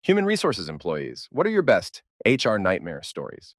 Human resources employees, what are your best HR nightmare stories?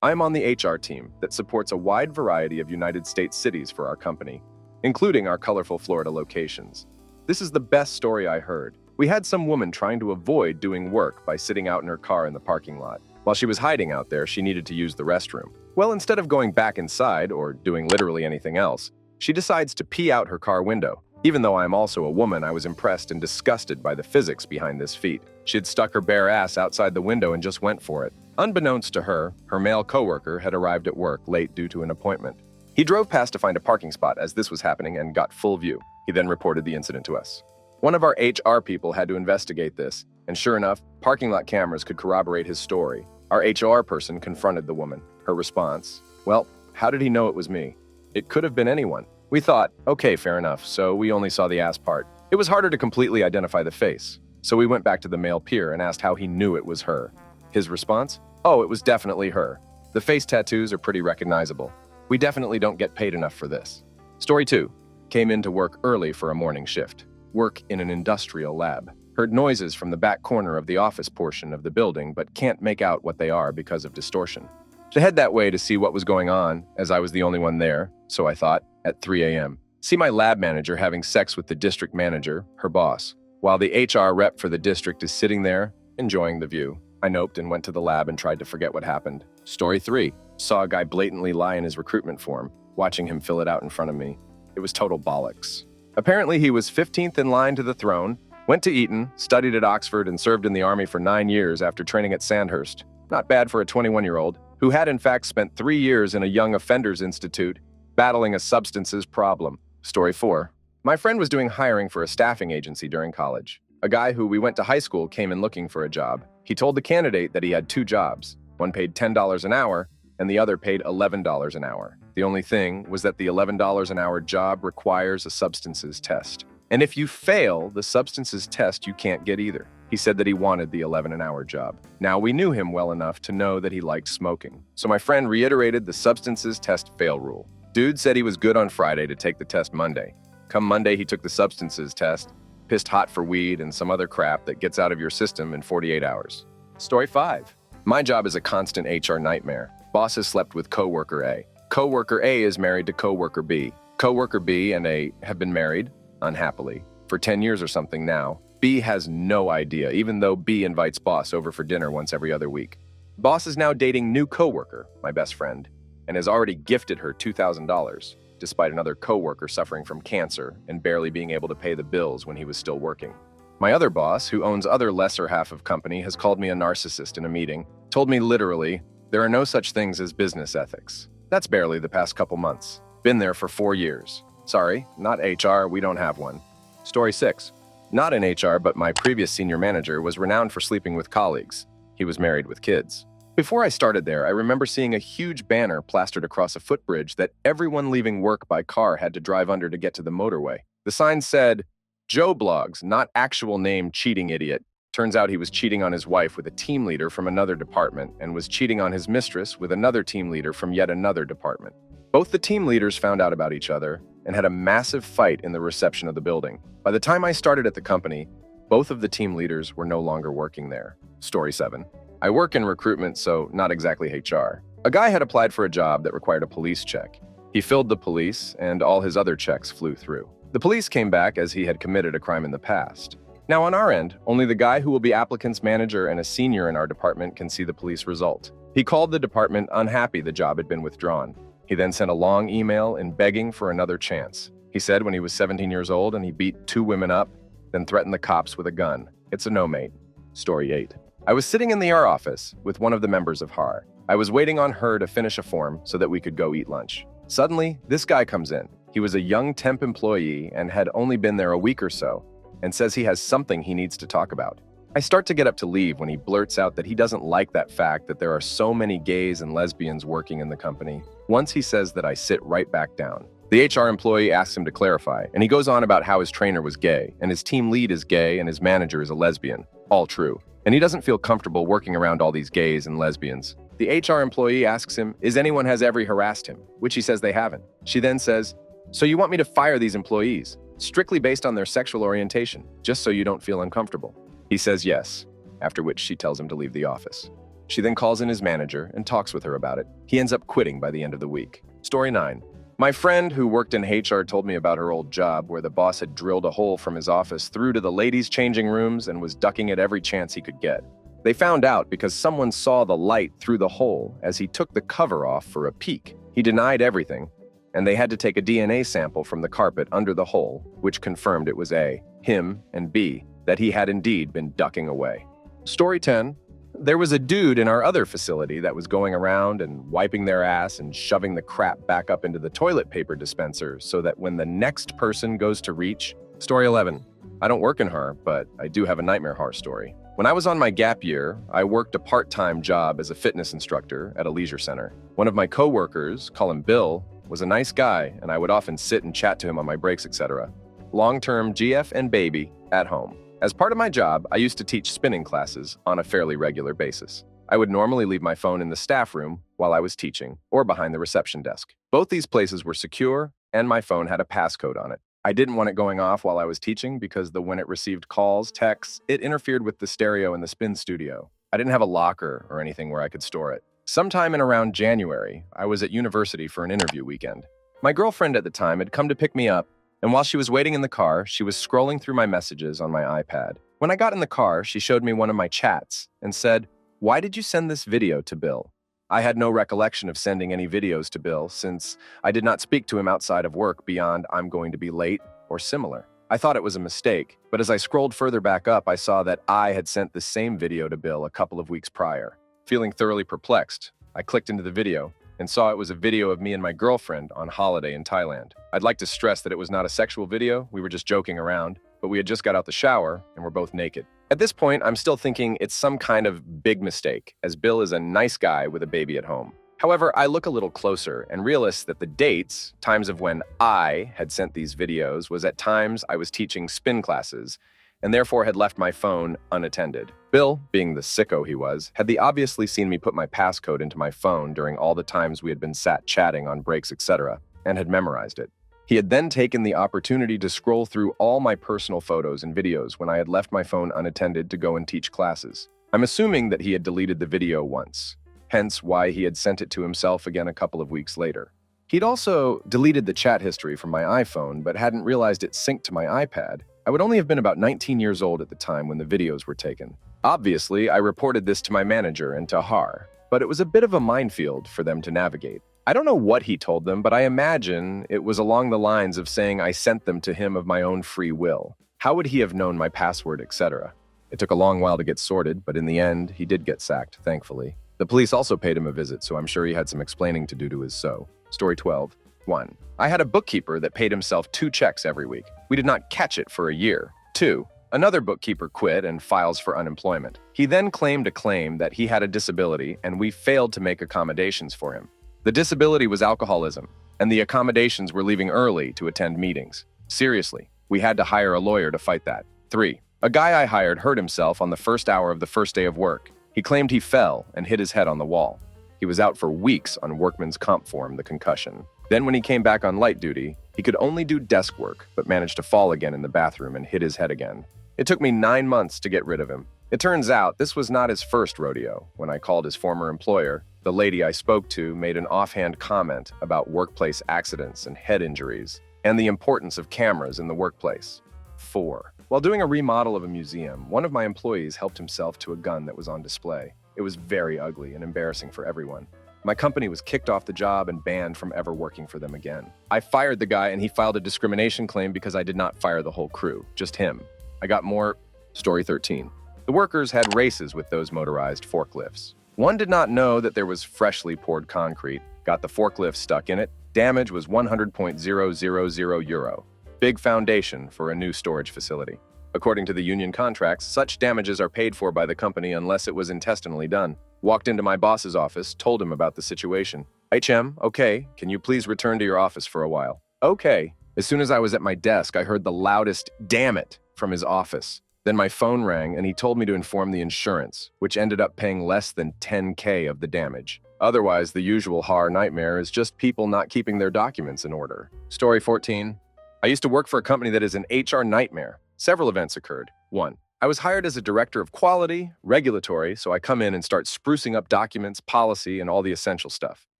I'm on the HR team that supports a wide variety of United States cities for our company, including our colorful Florida locations. This is the best story I heard. We had some woman trying to avoid doing work by sitting out in her car in the parking lot. While she was hiding out there, she needed to use the restroom. Well, instead of going back inside or doing literally anything else, she decides to pee out her car window. Even though I am also a woman, I was impressed and disgusted by the physics behind this feat. She had stuck her bare ass outside the window and just went for it. Unbeknownst to her, her male coworker had arrived at work late due to an appointment. He drove past to find a parking spot as this was happening and got full view. He then reported the incident to us. One of our HR people had to investigate this, and sure enough, parking lot cameras could corroborate his story. Our HR person confronted the woman. Her response, well, how did he know it was me? It could have been anyone. We thought, okay, fair enough, so we only saw the ass part. It was harder to completely identify the face, so we went back to the male peer and asked how he knew it was her. His response? Oh, it was definitely her. The face tattoos are pretty recognizable. We definitely don't get paid enough for this. Story 2. Came in to work early for a morning shift. Work in an industrial lab. Heard noises from the back corner of the office portion of the building, but can't make out what they are because of distortion. To head that way to see what was going on, as I was the only one there, so I thought, at 3 a.m. See my lab manager having sex with the district manager, her boss, while the HR rep for the district is sitting there, enjoying the view. I noped and went to the lab and tried to forget what happened. Story 3. Saw a guy blatantly lie in his recruitment form, watching him fill it out in front of me. It was total bollocks. Apparently he was 15th in line to the throne, went to Eton, studied at Oxford, and served in the army for 9 years after training at Sandhurst. Not bad for a 21-year-old, who had in fact spent 3 years in a young offenders institute, battling a substances problem. Story 4. My friend was doing hiring for a staffing agency during college. A guy who we went to high school came in looking for a job. He told the candidate that he had 2 jobs. One paid $10 an hour, and the other paid $11 an hour. The only thing was that the $11 an hour job requires a substances test. And if you fail the substances test, you can't get either. He said that he wanted the 11 an hour job. Now, we knew him well enough to know that he liked smoking. So my friend reiterated the substances test fail rule. Dude said he was good on Friday to take the test Monday. Come Monday, he took the substances test, pissed hot for weed and some other crap that gets out of your system in 48 hours. Story 5. My job is a constant HR nightmare. Boss has slept with coworker A. Coworker A is married to coworker B. Coworker B and A have been married, unhappily, for 10 years or something now. B has no idea, even though B invites boss over for dinner once every other week. Boss is now dating new coworker, my best friend, and has already gifted her $2,000, despite another coworker suffering from cancer and barely being able to pay the bills when he was still working. My other boss, who owns other lesser half of company, has called me a narcissist in a meeting, told me literally, there are no such things as business ethics. That's barely the past couple months. Been there for 4 years. Sorry, not HR, we don't have one. Story 6. Not in HR, but my previous senior manager was renowned for sleeping with colleagues. He was married with kids. Before I started there, I remember seeing a huge banner plastered across a footbridge that everyone leaving work by car had to drive under to get to the motorway. The sign said, Joe blogs, not actual name cheating idiot. Turns out he was cheating on his wife with a team leader from another department and was cheating on his mistress with another team leader from yet another department. Both the team leaders found out about each other and had a massive fight in the reception of the building. By the time I started at the company, both of the team leaders were no longer working there. Story 7. I work in recruitment, so not exactly HR. A guy had applied for a job that required a police check. He filled the police, and all his other checks flew through. The police came back as he had committed a crime in the past. Now on our end, only the guy who will be applicant's manager and a senior in our department can see the police result. He called the department unhappy the job had been withdrawn. He then sent a long email in begging for another chance. He said when he was 17 years old and he beat 2 women up, then threatened the cops with a gun. It's a no, mate. Story 8. I was sitting in the ER office with one of the members of HAR. I was waiting on her to finish a form so that we could go eat lunch. Suddenly, this guy comes in. He was a young temp employee and had only been there a week or so, and says he has something he needs to talk about. I start to get up to leave when he blurts out that he doesn't like that fact that there are so many gays and lesbians working in the company. Once he says that, I sit right back down. The HR employee asks him to clarify, and he goes on about how his trainer was gay, and his team lead is gay, and his manager is a lesbian. All true. And he doesn't feel comfortable working around all these gays and lesbians. The HR employee asks him, is anyone has ever harassed him? Which he says they haven't. She then says, so you want me to fire these employees, strictly based on their sexual orientation, just so you don't feel uncomfortable. He says yes, after which she tells him to leave the office. She then calls in his manager and talks with her about it. He ends up quitting by the end of the week. Story 9. My friend who worked in HR told me about her old job where the boss had drilled a hole from his office through to the ladies' changing rooms and was ducking it every chance he could get. They found out because someone saw the light through the hole as he took the cover off for a peek. He denied everything, and they had to take a DNA sample from the carpet under the hole, which confirmed it was A, him, and B, that he had indeed been ducking away. Story 10. There was a dude in our other facility that was going around and wiping their ass and shoving the crap back up into the toilet paper dispenser so that when the next person goes to reach. Story 11. I don't work in horror, but I do have a nightmare horror story. When I was on my gap year, I worked a part-time job as a fitness instructor at a leisure center. One of my coworkers, call him Bill, was a nice guy, and I would often sit and chat to him on my breaks, etc. Long-term GF and baby at home. As part of my job, I used to teach spinning classes on a fairly regular basis. I would normally leave my phone in the staff room while I was teaching, or behind the reception desk. Both these places were secure, and my phone had a passcode on it. I didn't want it going off while I was teaching because when it received calls, texts, it interfered with the stereo in the spin studio. I didn't have a locker or anything where I could store it. Sometime in around January, I was at university for an interview weekend. My girlfriend at the time had come to pick me up, and while she was waiting in the car, she was scrolling through my messages on my iPad. When I got in the car, she showed me one of my chats and said, "Why did you send this video to Bill?" I had no recollection of sending any videos to Bill since I did not speak to him outside of work beyond "I'm going to be late" or similar. I thought it was a mistake, but as I scrolled further back up, I saw that I had sent the same video to Bill a couple of weeks prior. Feeling thoroughly perplexed, I clicked into the video and saw it was a video of me and my girlfriend on holiday in Thailand. I'd like to stress that it was not a sexual video, we were just joking around, but we had just got out the shower and were both naked. At this point, I'm still thinking it's some kind of big mistake, as Bill is a nice guy with a baby at home. However, I look a little closer and realize that the dates, times of when I had sent these videos, was at times I was teaching spin classes, and therefore had left my phone unattended. Bill, being the sicko he was, had obviously seen me put my passcode into my phone during all the times we had been sat chatting on breaks, etc., and had memorized it. He had then taken the opportunity to scroll through all my personal photos and videos when I had left my phone unattended to go and teach classes. I'm assuming that he had deleted the video once, hence why he had sent it to himself again a couple of weeks later. He'd also deleted the chat history from my iPhone, but hadn't realized it synced to my iPad. I would only have been about 19 years old at the time when the videos were taken. Obviously, I reported this to my manager and to Har, but it was a bit of a minefield for them to navigate. I don't know what he told them, but I imagine it was along the lines of saying I sent them to him of my own free will. How would he have known my password, etc.? It took a long while to get sorted, but in the end, he did get sacked, thankfully. The police also paid him a visit, so I'm sure he had some explaining to do to his so. Story 12. 1. I had a bookkeeper that paid himself 2 checks every week. We did not catch it for a year. 2. Another bookkeeper quit and files for unemployment. He then claimed a claim that he had a disability and we failed to make accommodations for him. The disability was alcoholism, and the accommodations were leaving early to attend meetings. Seriously, we had to hire a lawyer to fight that. 3. A guy I hired hurt himself on the first hour of the first day of work. He claimed he fell and hit his head on the wall. He was out for weeks on workman's comp form, the concussion. Then when he came back on light duty, he could only do desk work, but managed to fall again in the bathroom and hit his head again. It took me 9 months to get rid of him. It turns out this was not his first rodeo. When I called his former employer, the lady I spoke to made an offhand comment about workplace accidents and head injuries, and the importance of cameras in the workplace. 4. While doing a remodel of a museum, one of my employees helped himself to a gun that was on display. It was very ugly and embarrassing for everyone. My company was kicked off the job and banned from ever working for them again. I fired the guy and he filed a discrimination claim because I did not fire the whole crew, just him. I got more. Story 13. The workers had races with those motorized forklifts. One did not know that there was freshly poured concrete, got the forklift stuck in it. Damage was €100,000. Big foundation for a new storage facility. According to the union contracts, such damages are paid for by the company unless it was intentionally done. Walked into my boss's office, told him about the situation. HM, okay, can you please return to your office for a while? Okay. As soon as I was at my desk, I heard the loudest "damn it" from his office. Then my phone rang and he told me to inform the insurance, which ended up paying less than $10K of the damage. Otherwise, the usual horror nightmare is just people not keeping their documents in order. Story 14. I used to work for a company that is an HR nightmare. Several events occurred. 1. I was hired as a director of quality, regulatory, so I come in and start sprucing up documents, policy, and all the essential stuff.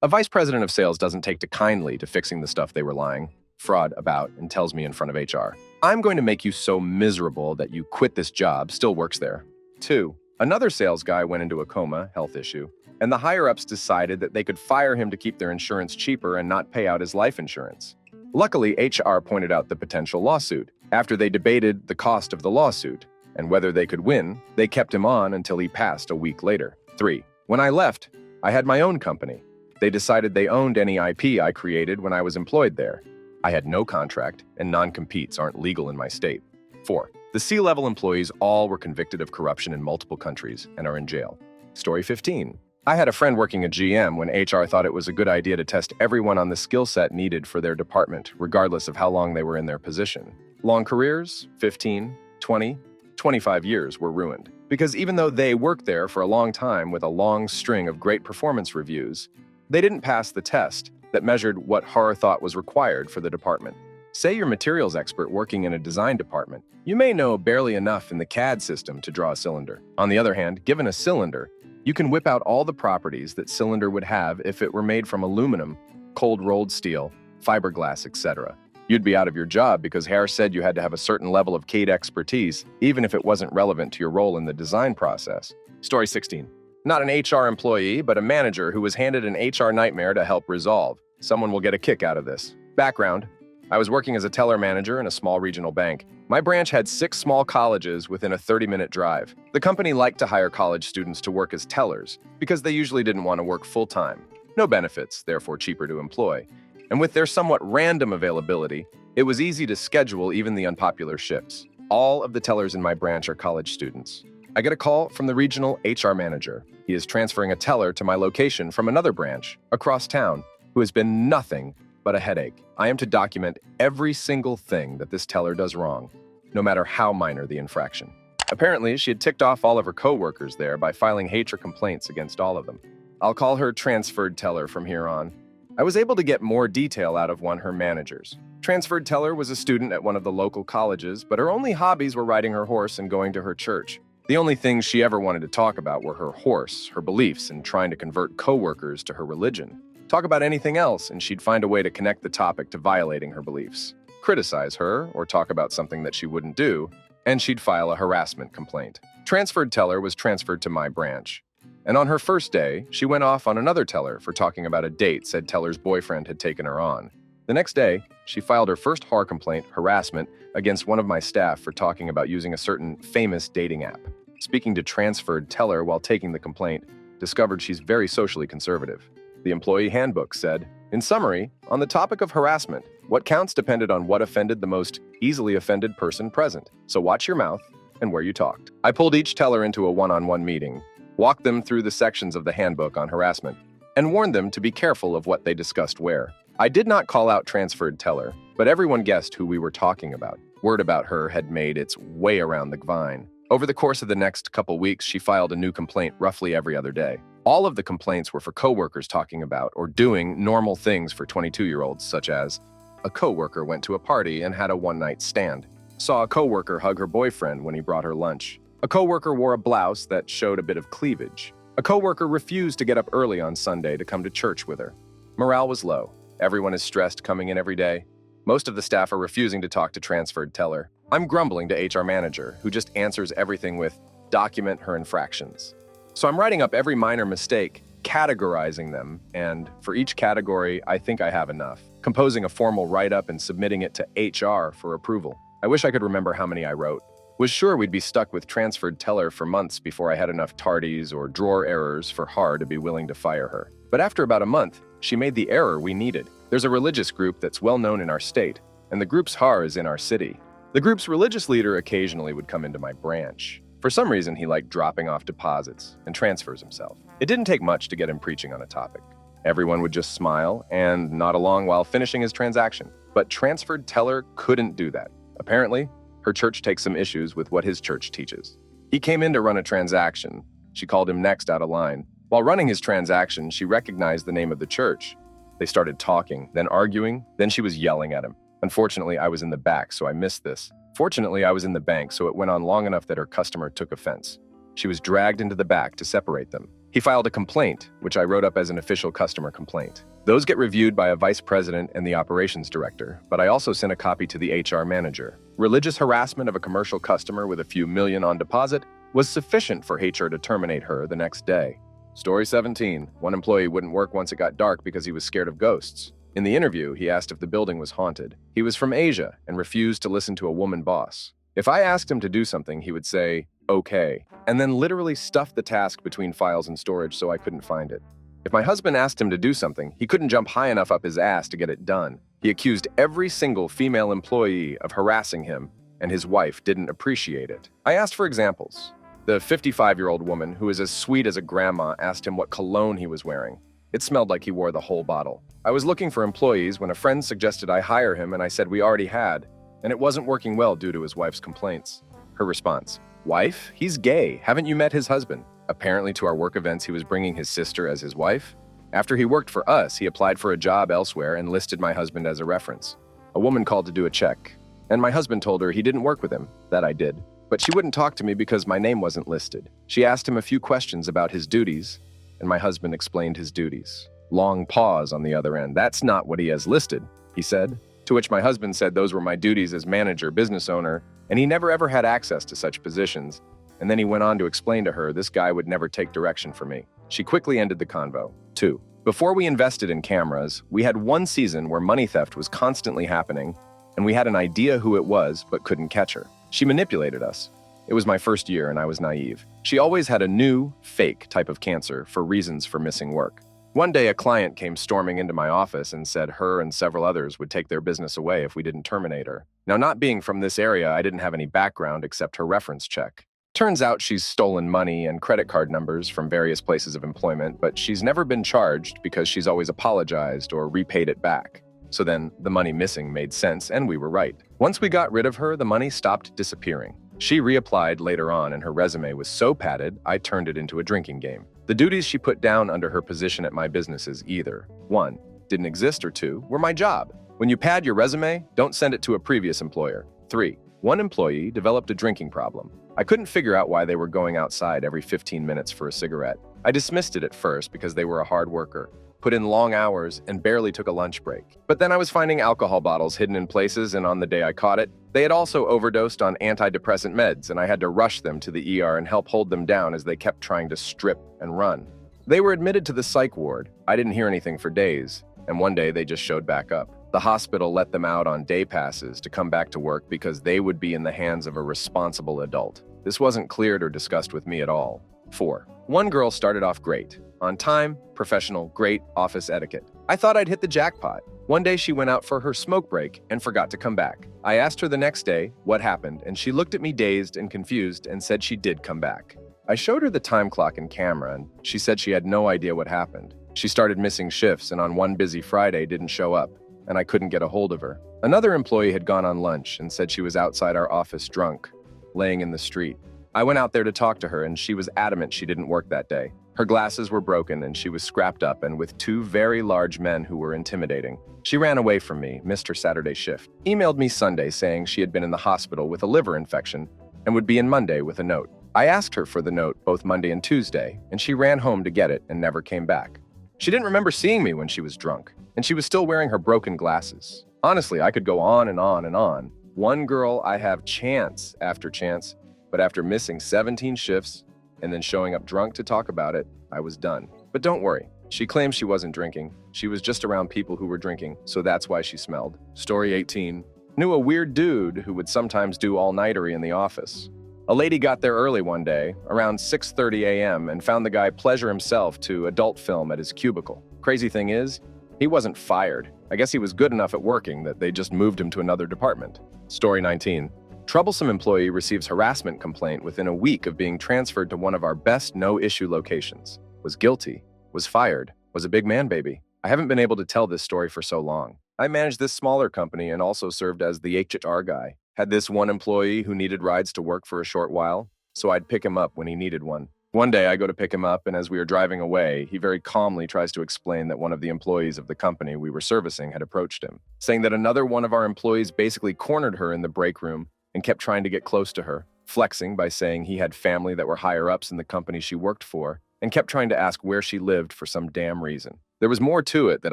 A vice president of sales doesn't take kindly to fixing the stuff they were lying, fraud about, and tells me in front of HR. I'm going to make you so miserable that you quit this job, still works there. 2. Another sales guy went into a coma, health issue, and the higher-ups decided that they could fire him to keep their insurance cheaper and not pay out his life insurance. Luckily, HR pointed out the potential lawsuit. After they debated the cost of the lawsuit and whether they could win, they kept him on until he passed a week later. 3. When I left, I had my own company. They decided they owned any IP I created when I was employed there. I had no contract, and non-competes aren't legal in my state. 4. The C-level employees all were convicted of corruption in multiple countries and are in jail. Story 15. I had a friend working at GM when HR thought it was a good idea to test everyone on the skill set needed for their department, regardless of how long they were in their position. Long careers, 15, 20, 25 years were ruined. Because even though they worked there for a long time with a long string of great performance reviews, they didn't pass the test that measured what HR thought was required for the department. Say you're a materials expert working in a design department. You may know barely enough in the CAD system to draw a cylinder. On the other hand, given a cylinder, you can whip out all the properties that cylinder would have if it were made from aluminum, cold-rolled steel, fiberglass, etc. You'd be out of your job because HR said you had to have a certain level of CAD expertise, even if it wasn't relevant to your role in the design process. Story 16. Not an HR employee, but a manager who was handed an HR nightmare to help resolve. Someone will get a kick out of this. Background. I was working as a teller manager in a small regional bank. My branch had 6 small colleges within a 30-minute drive. The company liked to hire college students to work as tellers because they usually didn't want to work full-time. No benefits, therefore cheaper to employ. And with their somewhat random availability, it was easy to schedule even the unpopular shifts. All of the tellers in my branch are college students. I get a call from the regional HR manager. He is transferring a teller to my location from another branch across town who has been nothing but a headache. I am to document every single thing that this teller does wrong, no matter how minor the infraction. Apparently, she had ticked off all of her co-workers there by filing hatred complaints against all of them. I'll call her transferred teller from here on. I was able to get more detail out of her managers. Transferred teller was a student at one of the local colleges, but her only hobbies were riding her horse and going to her church. The only things she ever wanted to talk about were her horse, her beliefs, and trying to convert co-workers to her religion. Talk about anything else, and she'd find a way to connect the topic to violating her beliefs. Criticize her, or talk about something that she wouldn't do, and she'd file a harassment complaint. Transferred teller was transferred to my branch. And on her first day, she went off on another teller for talking about a date said teller's boyfriend had taken her on. The next day, she filed her first HAR complaint, harassment, against one of my staff for talking about using a certain famous dating app. Speaking to transferred teller while taking the complaint, discovered she's very socially conservative. The employee handbook said, in summary, on the topic of harassment, what counts depended on what offended the most easily offended person present. So watch your mouth and where you talked. I pulled each teller into a one-on-one meeting, walked them through the sections of the handbook on harassment, and warned them to be careful of what they discussed where. I did not call out transferred teller, but everyone guessed who we were talking about. Word about her had made its way around the vine. Over the course of the next couple weeks, she filed a new complaint roughly every other day. All of the complaints were for coworkers talking about or doing normal things for 22-year-olds, such as a coworker went to a party and had a one-night stand, saw a coworker hug her boyfriend when he brought her lunch, a coworker wore a blouse that showed a bit of cleavage, a coworker refused to get up early on Sunday to come to church with her. Morale was low. Everyone is stressed coming in every day. Most of the staff are refusing to talk to transferred teller. I'm grumbling to HR manager, who just answers everything with document her infractions. So I'm writing up every minor mistake, categorizing them, and for each category, I think I have enough, composing a formal write-up and submitting it to HR for approval. I wish I could remember how many I wrote. Was sure we'd be stuck with transferred teller for months before I had enough tardies or drawer errors for HAR to be willing to fire her. But after about a month, she made the error we needed. There's a religious group that's well known in our state, and the group's HAR is in our city. The group's religious leader occasionally would come into my branch. For some reason, he liked dropping off deposits and transfers himself. It didn't take much to get him preaching on a topic. Everyone would just smile and nod along while finishing his transaction. But transferred teller couldn't do that. Apparently, her church takes some issues with what his church teaches. He came in to run a transaction. She called him next out of line. While running his transaction, she recognized the name of the church. They started talking, then arguing, then she was yelling at him. Unfortunately, I was in the back, so I missed this. Fortunately, I was in the bank, so it went on long enough that her customer took offense. She was dragged into the back to separate them. He filed a complaint, which I wrote up as an official customer complaint. Those get reviewed by a vice president and the operations director, but I also sent a copy to the HR manager. Religious harassment of a commercial customer with a few million on deposit was sufficient for HR to terminate her the next day. Story 17. One employee wouldn't work once it got dark because he was scared of ghosts. In the interview, he asked if the building was haunted. He was from Asia and refused to listen to a woman boss. If I asked him to do something, he would say, "Okay," and then literally stuff the task between files and storage so I couldn't find it. If my husband asked him to do something, he couldn't jump high enough up his ass to get it done. He accused every single female employee of harassing him, and his wife didn't appreciate it. I asked for examples. The 55-year-old woman, who is as sweet as a grandma, asked him what cologne he was wearing. It smelled like he wore the whole bottle. I was looking for employees when a friend suggested I hire him, and I said we already had, and it wasn't working well due to his wife's complaints. Her response: "Wife? He's gay. Haven't you met his husband?" Apparently, to our work events, he was bringing his sister as his wife. After he worked for us, he applied for a job elsewhere and listed my husband as a reference. A woman called to do a check, and my husband told her he didn't work with him. That I did. But she wouldn't talk to me because my name wasn't listed. She asked him a few questions about his duties, and my husband explained his duties. Long pause on the other end. "That's not what he has listed," he said. To which my husband said those were my duties as manager, business owner, and he never ever had access to such positions. And then he went on to explain to her this guy would never take direction for me. She quickly ended the convo. 2. Before we invested in cameras, we had one season where money theft was constantly happening, and we had an idea who it was but couldn't catch her. She manipulated us. It was my first year and I was naive. She always had a new, fake type of cancer for reasons for missing work. One day, a client came storming into my office and said her and several others would take their business away if we didn't terminate her. Now, not being from this area, I didn't have any background except her reference check. Turns out she's stolen money and credit card numbers from various places of employment, but she's never been charged because she's always apologized or repaid it back. So then, the money missing made sense, and we were right. Once we got rid of her, the money stopped disappearing. She reapplied later on, and her resume was so padded, I turned it into a drinking game. The duties she put down under her position at my businesses either 1. Didn't exist, or 2. Were my job. When you pad your resume, don't send it to a previous employer. 3. One employee developed a drinking problem. I couldn't figure out why they were going outside every 15 minutes for a cigarette. I dismissed it at first because they were a hard worker, put in long hours, and barely took a lunch break. But then I was finding alcohol bottles hidden in places, and on the day I caught it, they had also overdosed on antidepressant meds, and I had to rush them to the ER and help hold them down as they kept trying to strip and run. They were admitted to the psych ward. I didn't hear anything for days, and one day they just showed back up. The hospital let them out on day passes to come back to work because they would be in the hands of a responsible adult. This wasn't cleared or discussed with me at all. 4. One girl started off great. On time, professional, great office etiquette. I thought I'd hit the jackpot. One day she went out for her smoke break and forgot to come back. I asked her the next day what happened, and she looked at me dazed and confused and said she did come back. I showed her the time clock and camera, and she said she had no idea what happened. She started missing shifts, and on one busy Friday didn't show up, and I couldn't get a hold of her. Another employee had gone on lunch and said she was outside our office drunk, laying in the street. I went out there to talk to her, and she was adamant she didn't work that day. Her glasses were broken, and she was scrapped up and with 2 very large men who were intimidating. She ran away from me, missed her Saturday shift, emailed me Sunday saying she had been in the hospital with a liver infection and would be in Monday with a note. I asked her for the note both Monday and Tuesday, and she ran home to get it and never came back. She didn't remember seeing me when she was drunk, and she was still wearing her broken glasses. Honestly, I could go on and on and on. One girl I have chance after chance, but after missing 17 shifts and then showing up drunk to talk about it, I was done. But don't worry, she claims she wasn't drinking. She was just around people who were drinking, so that's why she smelled. Story 18. Knew a weird dude who would sometimes do all-nightery in the office. A lady got there early one day, around 6:30 a.m., and found the guy pleasure himself to adult film at his cubicle. Crazy thing is, he wasn't fired. I guess he was good enough at working that they just moved him to another department. Story 19. Troublesome employee receives harassment complaint within a week of being transferred to one of our best no-issue locations. Was guilty. Was fired. Was a big man baby. I haven't been able to tell this story for so long. I managed this smaller company and also served as the HR guy. Had this one employee who needed rides to work for a short while, so I'd pick him up when he needed one. One day I go to pick him up, and as we are driving away, he very calmly tries to explain that one of the employees of the company we were servicing had approached him, saying that another one of our employees basically cornered her in the break room and kept trying to get close to her, flexing by saying he had family that were higher-ups in the company she worked for, and kept trying to ask where she lived for some damn reason. There was more to it that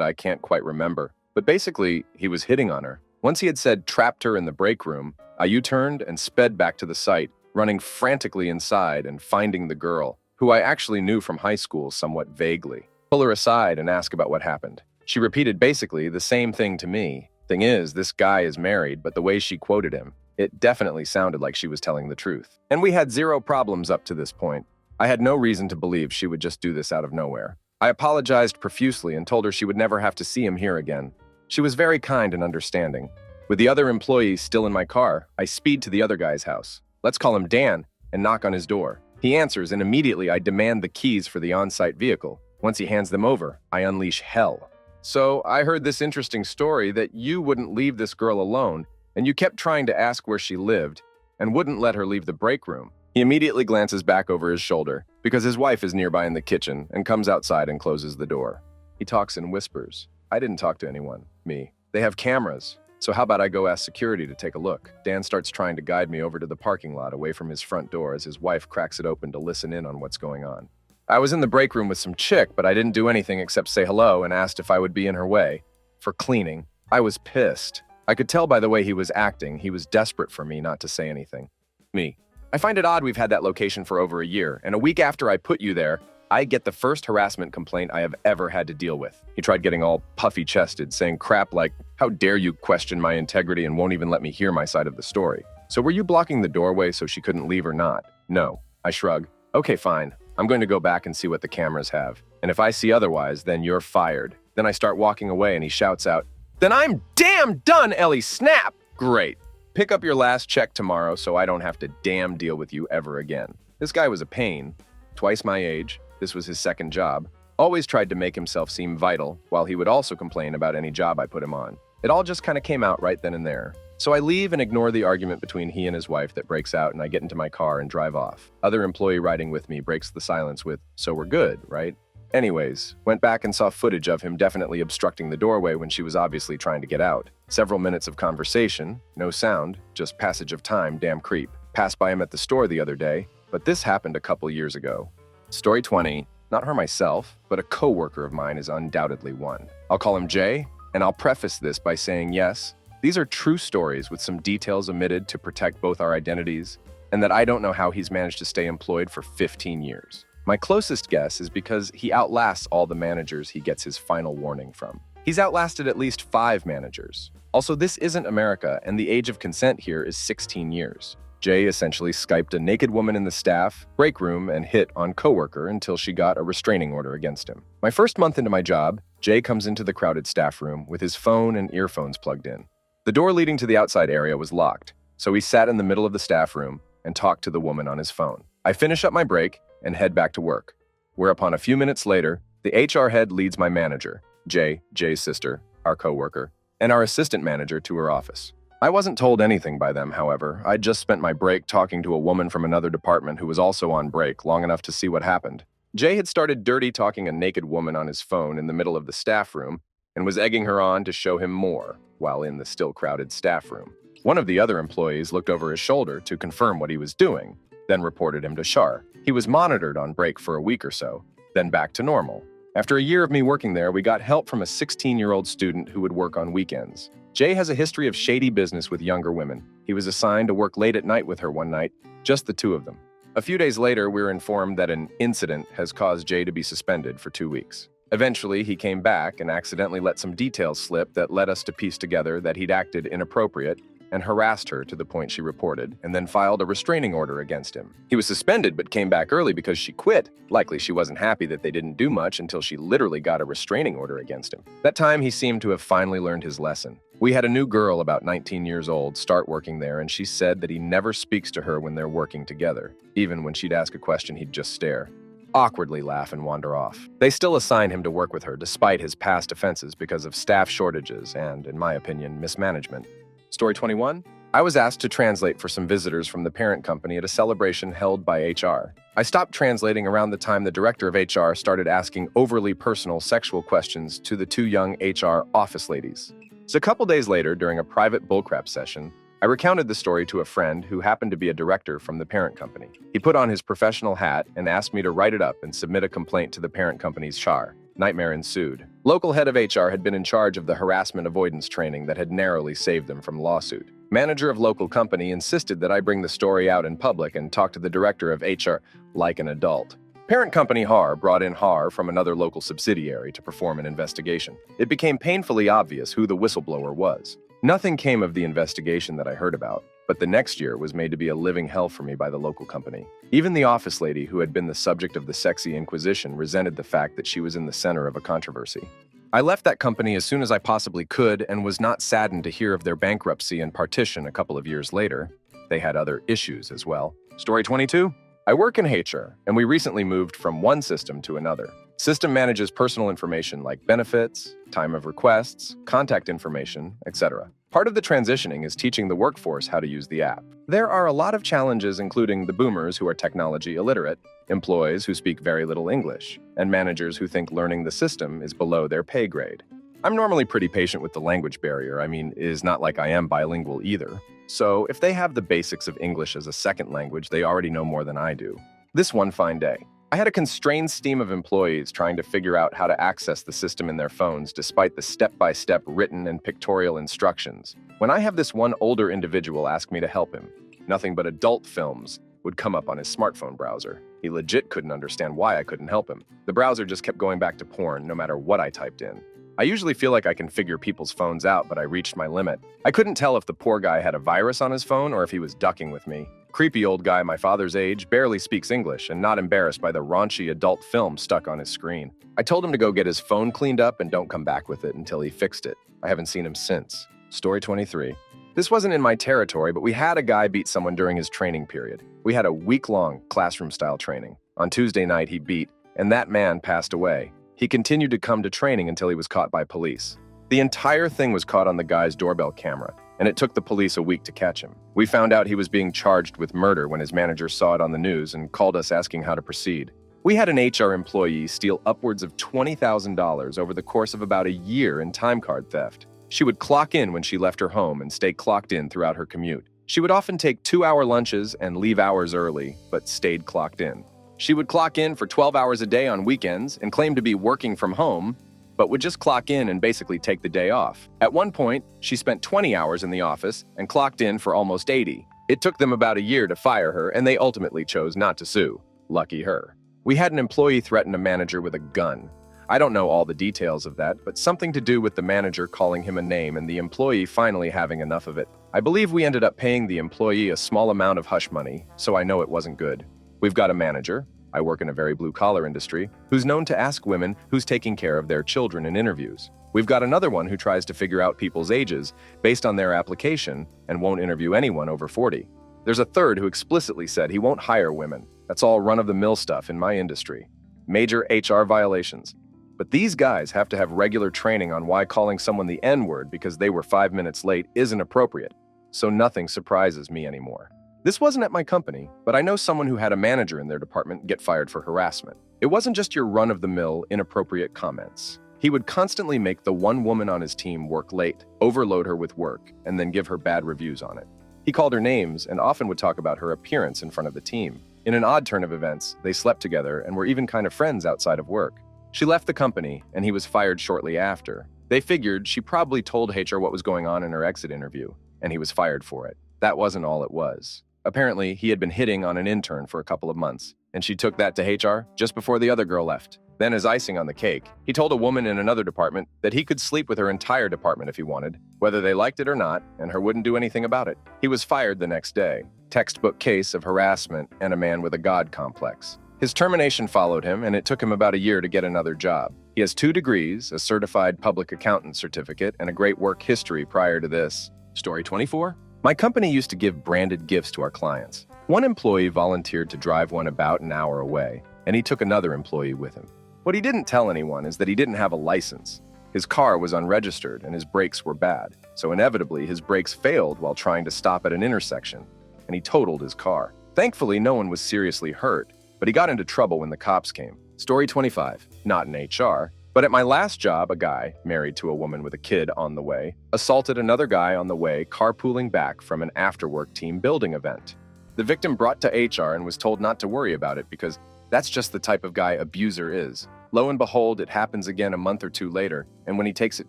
I can't quite remember, but basically, he was hitting on her. Once he had said trapped her in the break room, I U-turned and sped back to the site, running frantically inside and finding the girl, who I actually knew from high school somewhat vaguely. Pull her aside and ask about what happened. She repeated basically the same thing to me. Thing is, this guy is married, but the way she quoted him, it definitely sounded like she was telling the truth. And we had zero problems up to this point. I had no reason to believe she would just do this out of nowhere. I apologized profusely and told her she would never have to see him here again. She was very kind and understanding. With the other employees still in my car, I speed to the other guy's house. Let's call him Dan, and knock on his door. He answers, and immediately I demand the keys for the on-site vehicle. Once he hands them over, I unleash hell. So I heard this interesting story that you wouldn't leave this girl alone, and you kept trying to ask where she lived, and wouldn't let her leave the break room. He immediately glances back over his shoulder, because his wife is nearby in the kitchen, and comes outside and closes the door. He talks in whispers. I didn't talk to anyone. Me. They have cameras. So how about I go ask security to take a look? Dan starts trying to guide me over to the parking lot away from his front door as his wife cracks it open to listen in on what's going on. I was in the break room with some chick, but I didn't do anything except say hello and asked if I would be in her way. For cleaning. I was pissed. I could tell by the way he was acting, he was desperate for me not to say anything. Me. I find it odd we've had that location for over a year, and a week after I put you there, I get the first harassment complaint I have ever had to deal with. He tried getting all puffy-chested, saying crap like, how dare you question my integrity and won't even let me hear my side of the story. So were you blocking the doorway so she couldn't leave or not? No. I shrug. Okay, fine. I'm going to go back and see what the cameras have. And if I see otherwise, then you're fired. Then I start walking away and he shouts out, then I'm damn done, Ellie Snap! Great. Pick up your last check tomorrow so I don't have to damn deal with you ever again. This guy was a pain. Twice my age. This was his second job. Always tried to make himself seem vital, while he would also complain about any job I put him on. It all just kind of came out right then and there. So I leave and ignore the argument between he and his wife that breaks out, and I get into my car and drive off. Other employee riding with me breaks the silence with, so we're good, right? Anyways, went back and saw footage of him definitely obstructing the doorway when she was obviously trying to get out. Several minutes of conversation, no sound, just passage of time, damn creep. Passed by him at the store the other day, but this happened a couple years ago. Story 20, not her myself, but a coworker of mine is undoubtedly one. I'll call him Jay, and I'll preface this by saying yes, these are true stories with some details omitted to protect both our identities, and that I don't know how he's managed to stay employed for 15 years. My closest guess is because he outlasts all the managers he gets his final warning from. He's outlasted at least 5 managers. Also, this isn't America, and the age of consent here is 16 years. Jay essentially Skyped a naked woman in the staff, break room, and hit on coworker until she got a restraining order against him. My first month into my job, Jay comes into the crowded staff room with his phone and earphones plugged in. The door leading to the outside area was locked, so he sat in the middle of the staff room and talked to the woman on his phone. I finish up my break and head back to work, whereupon a few minutes later, the HR head leads my manager, Jay's sister, our coworker, and our assistant manager to her office. I wasn't told anything by them, however. I'd just spent my break talking to a woman from another department who was also on break long enough to see what happened. Jay had started dirty talking a naked woman on his phone in the middle of the staff room and was egging her on to show him more while in the still crowded staff room. One of the other employees looked over his shoulder to confirm what he was doing, then reported him to Shar. He was monitored on break for a week or so, then back to normal. After a year of me working there, we got help from a 16-year-old student who would work on weekends. Jay has a history of shady business with younger women. He was assigned to work late at night with her one night, just the two of them. A few days later, we were informed that an incident has caused Jay to be suspended for 2 weeks. Eventually, he came back and accidentally let some details slip that led us to piece together that he'd acted inappropriate and harassed her to the point she reported, and then filed a restraining order against him. He was suspended but came back early because she quit. Likely she wasn't happy that they didn't do much until she literally got a restraining order against him. That time, he seemed to have finally learned his lesson. We had a new girl about 19 years old start working there, and she said that he never speaks to her when they're working together. Even when she'd ask a question, he'd just stare, awkwardly laugh and wander off. They still assign him to work with her despite his past offenses because of staff shortages and, in my opinion, mismanagement. Story 21. I was asked to translate for some visitors from the parent company at a celebration held by HR. I stopped translating around the time the director of HR started asking overly personal sexual questions to the 2 young HR office ladies. So a couple days later, during a private bullcrap session, I recounted the story to a friend who happened to be a director from the parent company. He put on his professional hat and asked me to write it up and submit a complaint to the parent company's HR. Nightmare ensued. Local head of HR had been in charge of the harassment avoidance training that had narrowly saved them from lawsuit. Manager of local company insisted that I bring the story out in public and talk to the director of HR like an adult. Parent company HAR brought in HAR from another local subsidiary to perform an investigation. It became painfully obvious who the whistleblower was. Nothing came of the investigation that I heard about, but the next year was made to be a living hell for me by the local company. Even the office lady who had been the subject of the sexy inquisition resented the fact that she was in the center of a controversy. I left that company as soon as I possibly could and was not saddened to hear of their bankruptcy and partition a couple of years later. They had other issues as well. Story 22. I work in HR, and we recently moved from one system to another. System manages personal information like benefits, time of requests, contact information, etc. Part of the transitioning is teaching the workforce how to use the app. There are a lot of challenges, including the boomers who are technology illiterate, employees who speak very little English, and managers who think learning the system is below their pay grade. I'm normally pretty patient with the language barrier. It is not like I am bilingual either. So if they have the basics of English as a second language, they already know more than I do. This one fine day, I had a constrained team of employees trying to figure out how to access the system in their phones despite the step-by-step written and pictorial instructions. When I have this one older individual ask me to help him, nothing but adult films would come up on his smartphone browser. He legit couldn't understand why I couldn't help him. The browser just kept going back to porn no matter what I typed in. I usually feel like I can figure people's phones out, but I reached my limit. I couldn't tell if the poor guy had a virus on his phone or if he was ducking with me. Creepy old guy my father's age barely speaks English and not embarrassed by the raunchy adult film stuck on his screen. I told him to go get his phone cleaned up and don't come back with it until he fixed it. I haven't seen him since. Story 23. This wasn't in my territory, but we had a guy beat someone during his training period. We had a week-long classroom-style training. On Tuesday night, he beat, and that man passed away. He continued to come to training until he was caught by police. The entire thing was caught on the guy's doorbell camera, and it took the police a week to catch him. We found out he was being charged with murder when his manager saw it on the news and called us asking how to proceed. We had an HR employee steal upwards of $20,000 over the course of about a year in time card theft. She would clock in when she left her home and stay clocked in throughout her commute. She would often take 2-hour lunches and leave hours early, but stayed clocked in. She would clock in for 12 hours a day on weekends and claim to be working from home, but would just clock in and basically take the day off. At one point, she spent 20 hours in the office and clocked in for almost 80. It took them about a year to fire her, and they ultimately chose not to sue. Lucky her. We had an employee threaten a manager with a gun. I don't know all the details of that, but something to do with the manager calling him a name and the employee finally having enough of it. I believe we ended up paying the employee a small amount of hush money, so I know it wasn't good. We've got a manager, I work in a very blue-collar industry, who's known to ask women who's taking care of their children in interviews. We've got another one who tries to figure out people's ages based on their application and won't interview anyone over 40. There's a third who explicitly said he won't hire women. That's all run-of-the-mill stuff in my industry. Major HR violations. But these guys have to have regular training on why calling someone the N-word because they were 5 minutes late isn't appropriate, so nothing surprises me anymore. This wasn't at my company, but I know someone who had a manager in their department get fired for harassment. It wasn't just your run-of-the-mill, inappropriate comments. He would constantly make the one woman on his team work late, overload her with work, and then give her bad reviews on it. He called her names and often would talk about her appearance in front of the team. In an odd turn of events, they slept together and were even kind of friends outside of work. She left the company, and he was fired shortly after. They figured she probably told HR what was going on in her exit interview, and he was fired for it. That wasn't all it was. Apparently, he had been hitting on an intern for a couple of months, and she took that to HR just before the other girl left. Then, as icing on the cake, he told a woman in another department that he could sleep with her entire department if he wanted, whether they liked it or not, and her wouldn't do anything about it. He was fired the next day. Textbook case of harassment and a man with a God complex. His termination followed him, and it took him about a year to get another job. He has 2 degrees, a certified public accountant certificate, and a great work history prior to this. Story 24. My company used to give branded gifts to our clients. One employee volunteered to drive one about an hour away, and he took another employee with him. What he didn't tell anyone is that he didn't have a license. His car was unregistered and his brakes were bad, so inevitably his brakes failed while trying to stop at an intersection, and he totaled his car. Thankfully, no one was seriously hurt, but he got into trouble when the cops came. Story 25. Not in HR. But at my last job, a guy, married to a woman with a kid on the way, assaulted another guy on the way carpooling back from an after-work team building event. The victim brought to HR and was told not to worry about it because that's just the type of guy abuser is. Lo and behold, it happens again a month or two later, and when he takes it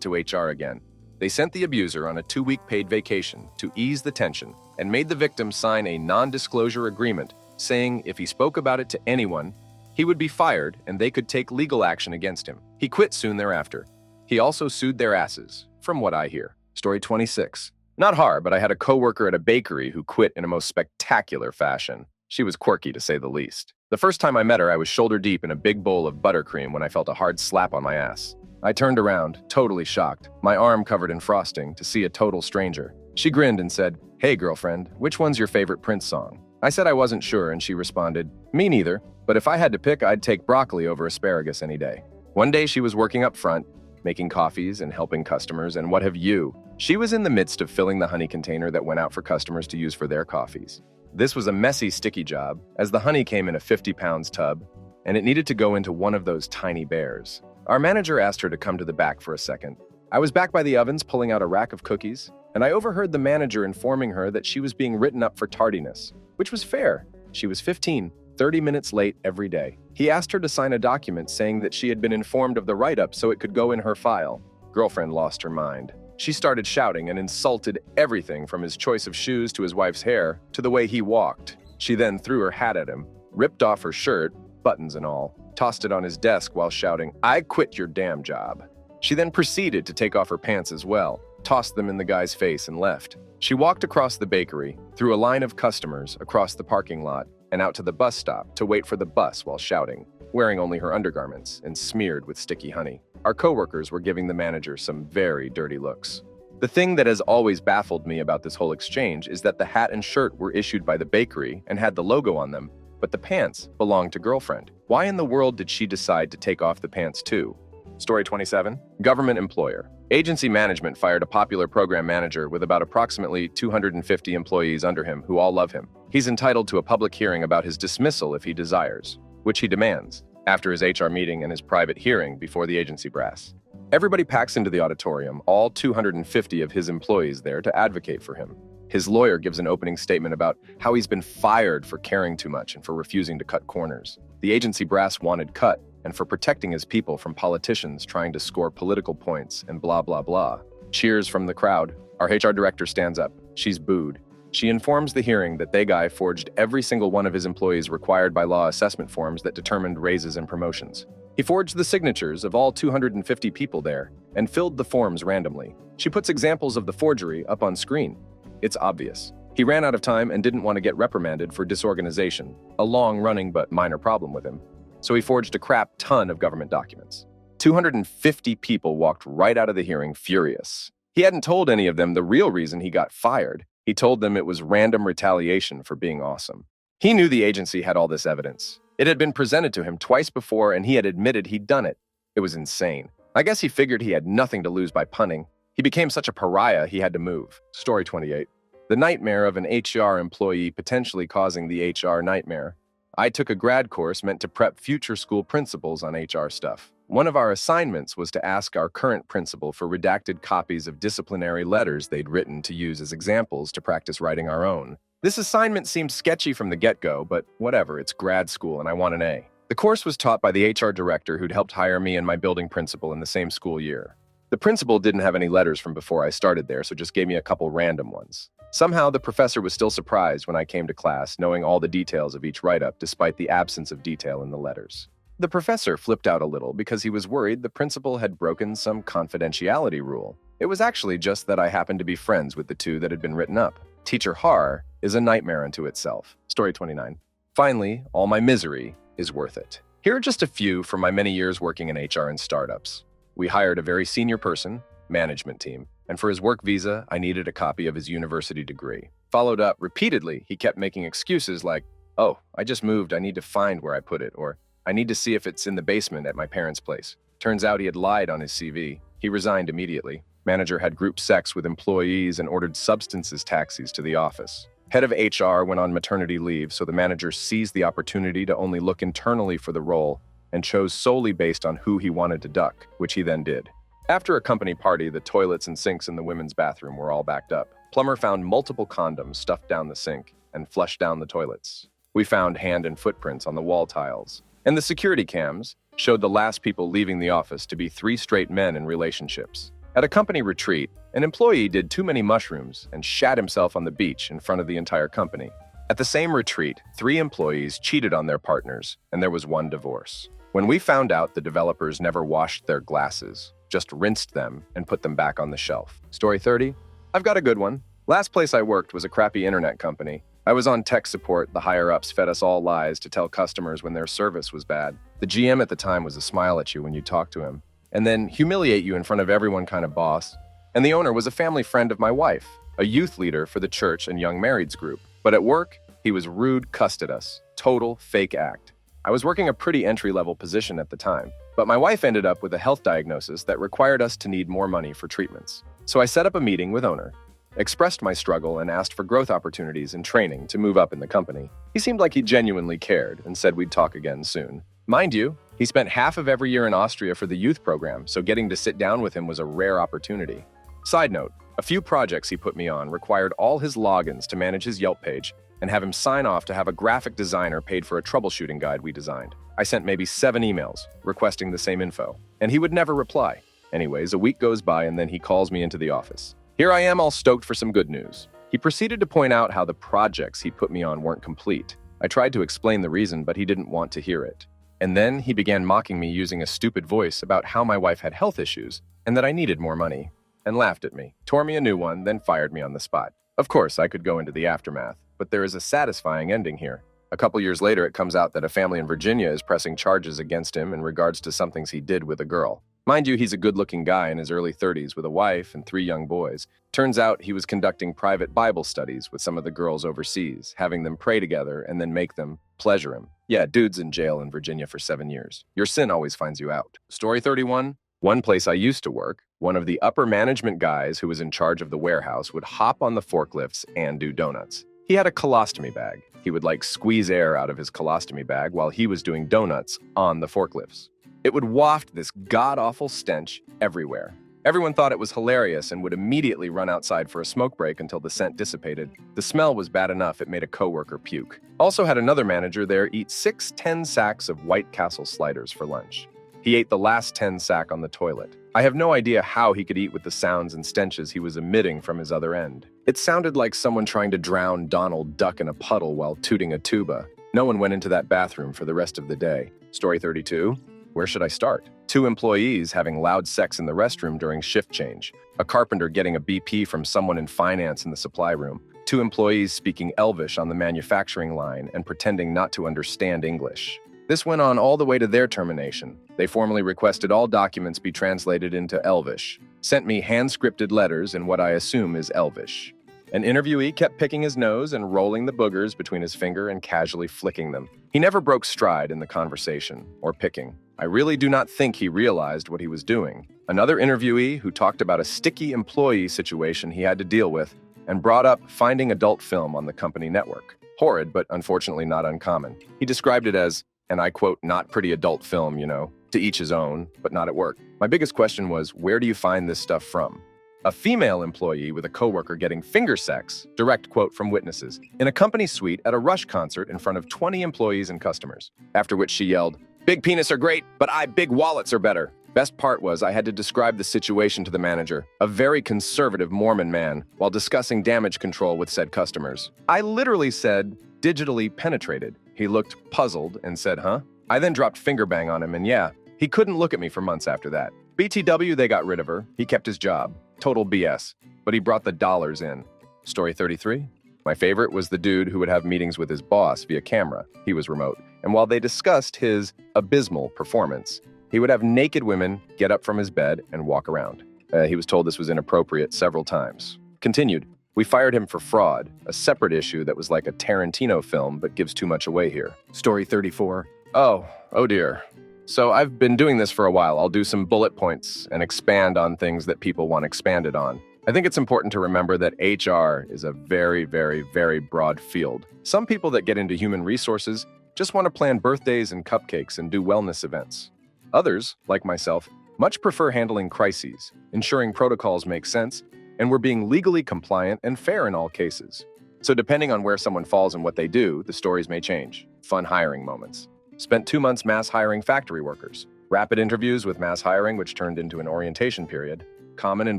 to HR again, they sent the abuser on a 2-week paid vacation to ease the tension and made the victim sign a non-disclosure agreement saying if he spoke about it to anyone, he would be fired and they could take legal action against him. He quit soon thereafter. He also sued their asses, from what I hear. Story 26. Not hard, but I had a coworker at a bakery who quit in a most spectacular fashion. She was quirky, to say the least. The first time I met her, I was shoulder deep in a big bowl of buttercream when I felt a hard slap on my ass. I turned around, totally shocked, my arm covered in frosting, to see a total stranger. She grinned and said, "Hey, girlfriend, which one's your favorite Prince song?" I said I wasn't sure, and she responded, "Me neither, but if I had to pick, I'd take broccoli over asparagus any day." One day she was working up front, making coffees and helping customers, and what have you? She was in the midst of filling the honey container that went out for customers to use for their coffees. This was a messy, sticky job, as the honey came in a 50-pound tub, and it needed to go into one of those tiny bears. Our manager asked her to come to the back for a second. I was back by the ovens pulling out a rack of cookies, and I overheard the manager informing her that she was being written up for tardiness, which was fair. She was 30 minutes late every day. He asked her to sign a document saying that she had been informed of the write-up so it could go in her file. Girlfriend lost her mind. She started shouting and insulted everything from his choice of shoes to his wife's hair to the way he walked. She then threw her hat at him, ripped off her shirt, buttons and all, tossed it on his desk while shouting, "I quit your damn job." She then proceeded to take off her pants as well, tossed them in the guy's face and left. She walked across the bakery, through a line of customers, across the parking lot, and out to the bus stop to wait for the bus while shouting, wearing only her undergarments and smeared with sticky honey. Our coworkers were giving the manager some very dirty looks. The thing that has always baffled me about this whole exchange is that the hat and shirt were issued by the bakery and had the logo on them, but the pants belonged to girlfriend. Why in the world did she decide to take off the pants too? Story 27. Government employer. Agency management fired a popular program manager with about approximately 250 employees under him who all love him. He's entitled to a public hearing about his dismissal if he desires, which he demands, after his HR meeting and his private hearing before the agency brass. Everybody packs into the auditorium, all 250 of his employees there to advocate for him. His lawyer gives an opening statement about how he's been fired for caring too much and for refusing to cut corners. The agency brass wanted cut, and for protecting his people from politicians trying to score political points and blah, blah, blah. Cheers from the crowd. Our HR director stands up. She's booed. She informs the hearing that they guy forged every single one of his employees' required by law assessment forms that determined raises and promotions. He forged the signatures of all 250 people there and filled the forms randomly. She puts examples of the forgery up on screen. It's obvious. He ran out of time and didn't want to get reprimanded for disorganization, a long-running but minor problem with him. So he forged a crap ton of government documents. 250 people walked right out of the hearing furious. He hadn't told any of them the real reason he got fired. He told them it was random retaliation for being awesome. He knew the agency had all this evidence. It had been presented to him twice before, and he had admitted he'd done it. It was insane. I guess he figured he had nothing to lose by punning. He became such a pariah he had to move. Story 28. The nightmare of an HR employee potentially causing the HR nightmare. I took a grad course meant to prep future school principals on HR stuff. One of our assignments was to ask our current principal for redacted copies of disciplinary letters they'd written to use as examples to practice writing our own. This assignment seemed sketchy from the get-go, but whatever, it's grad school and I want an A. The course was taught by the HR director who'd helped hire me and my building principal in the same school year. The principal didn't have any letters from before I started there, so just gave me a couple random ones. Somehow, the professor was still surprised when I came to class, knowing all the details of each write-up despite the absence of detail in the letters. The professor flipped out a little because he was worried the principal had broken some confidentiality rule. It was actually just that I happened to be friends with the two that had been written up. Teacher Har is a nightmare unto itself. Story 29. Finally, all my misery is worth it. Here are just a few from my many years working in HR and startups. We hired a very senior person, management team, and for his work visa, I needed a copy of his university degree. Followed up repeatedly, he kept making excuses like, "Oh, I just moved, I need to find where I put it," or "I need to see if it's in the basement at my parents' place." Turns out he had lied on his CV. He resigned immediately. Manager had group sex with employees and ordered substances taxis to the office. Head of HR went on maternity leave, so the manager seized the opportunity to only look internally for the role and chose solely based on who he wanted to duck, which he then did. After a company party, the toilets and sinks in the women's bathroom were all backed up. Plumber found multiple condoms stuffed down the sink and flushed down the toilets. We found hand and footprints on the wall tiles. And the security cams showed the last people leaving the office to be 3 straight men in relationships. At a company retreat, an employee did too many mushrooms and shat himself on the beach in front of the entire company. At the same retreat, 3 employees cheated on their partners, and there was 1 divorce. When we found out the developers never washed their glasses, just rinsed them and put them back on the shelf. Story 30? I've got a good one. Last place I worked was a crappy internet company. I was on tech support. The higher-ups fed us all lies to tell customers when their service was bad. The GM at the time was a smile at you when you talked to him, and then humiliate you in front of everyone kind of boss. And the owner was a family friend of my wife, a youth leader for the church and young marrieds group. But at work, he was rude, cussed at us. Total fake act. I was working a pretty entry-level position at the time, but my wife ended up with a health diagnosis that required us to need more money for treatments. So I set up a meeting with owner, expressed my struggle, and asked for growth opportunities and training to move up in the company. He seemed like he genuinely cared and said we'd talk again soon. Mind you, he spent half of every year in Austria for the youth program, so getting to sit down with him was a rare opportunity. Side note, a few projects he put me on required all his logins to manage his Yelp page and have him sign off to have a graphic designer paid for a troubleshooting guide we designed. I sent maybe 7 emails requesting the same info, and he would never reply. Anyways, a week goes by and then he calls me into the office. Here I am all stoked for some good news. He proceeded to point out how the projects he put me on weren't complete. I tried to explain the reason, but he didn't want to hear it. And then he began mocking me using a stupid voice about how my wife had health issues and that I needed more money, and laughed at me, tore me a new one, then fired me on the spot. Of course, I could go into the aftermath, but there is a satisfying ending here. A couple years later, it comes out that a family in Virginia is pressing charges against him in regards to some things he did with a girl. Mind you, he's a good-looking guy in his early 30s with a wife and 3 young boys. Turns out he was conducting private Bible studies with some of the girls overseas, having them pray together and then make them pleasure him. Yeah, dude's in jail in Virginia for 7 years. Your sin always finds you out. Story 31. One place I used to work, one of the upper management guys who was in charge of the warehouse would hop on the forklifts and do donuts. He had a colostomy bag. He would squeeze air out of his colostomy bag while he was doing donuts on the forklifts. It would waft this god-awful stench everywhere. Everyone thought it was hilarious and would immediately run outside for a smoke break until the scent dissipated. The smell was bad enough it made a coworker puke. Also had another manager there eat 6 10-sacks of White Castle sliders for lunch. He ate the last 10-sack on the toilet. I have no idea how he could eat with the sounds and stenches he was emitting from his other end. It sounded like someone trying to drown Donald Duck in a puddle while tooting a tuba. No one went into that bathroom for the rest of the day. Story 32. Where should I start? 2 employees having loud sex in the restroom during shift change. A carpenter getting a BP from someone in finance in the supply room. 2 employees speaking Elvish on the manufacturing line and pretending not to understand English. This went on all the way to their termination. They formally requested all documents be translated into Elvish, sent me hand-scripted letters in what I assume is Elvish. An interviewee kept picking his nose and rolling the boogers between his finger and casually flicking them. He never broke stride in the conversation, or picking. I really do not think he realized what he was doing. Another interviewee who talked about a sticky employee situation he had to deal with and brought up finding adult film on the company network. Horrid, but unfortunately not uncommon. He described it as, and I quote, not pretty adult film, to each his own, but not at work. My biggest question was, where do you find this stuff from? A female employee with a coworker getting finger sex, direct quote from witnesses, in a company suite at a Rush concert in front of 20 employees and customers. After which she yelled, "Big penis are great, but big wallets are better." Best part was I had to describe the situation to the manager, a very conservative Mormon man, while discussing damage control with said customers. I literally said, digitally penetrated. He looked puzzled and said, huh? I then dropped finger bang on him, and yeah, he couldn't look at me for months after that. BTW, they got rid of her. He kept his job. Total BS. But he brought the dollars in. Story 33. My favorite was the dude who would have meetings with his boss via camera. He was remote. And while they discussed his abysmal performance, he would have naked women get up from his bed and walk around. He was told this was inappropriate several times. Continued. We fired him for fraud, a separate issue that was like a Tarantino film but gives too much away here. Story 34. Oh dear. So I've been doing this for a while. I'll do some bullet points and expand on things that people want expanded on. I think it's important to remember that HR is a very, very, very broad field. Some people that get into human resources just want to plan birthdays and cupcakes and do wellness events. Others, like myself, much prefer handling crises, ensuring protocols make sense, and we're being legally compliant and fair in all cases. So depending on where someone falls and what they do, the stories may change. Fun hiring moments. Spent 2 months mass hiring factory workers. Rapid interviews with mass hiring, which turned into an orientation period. Common in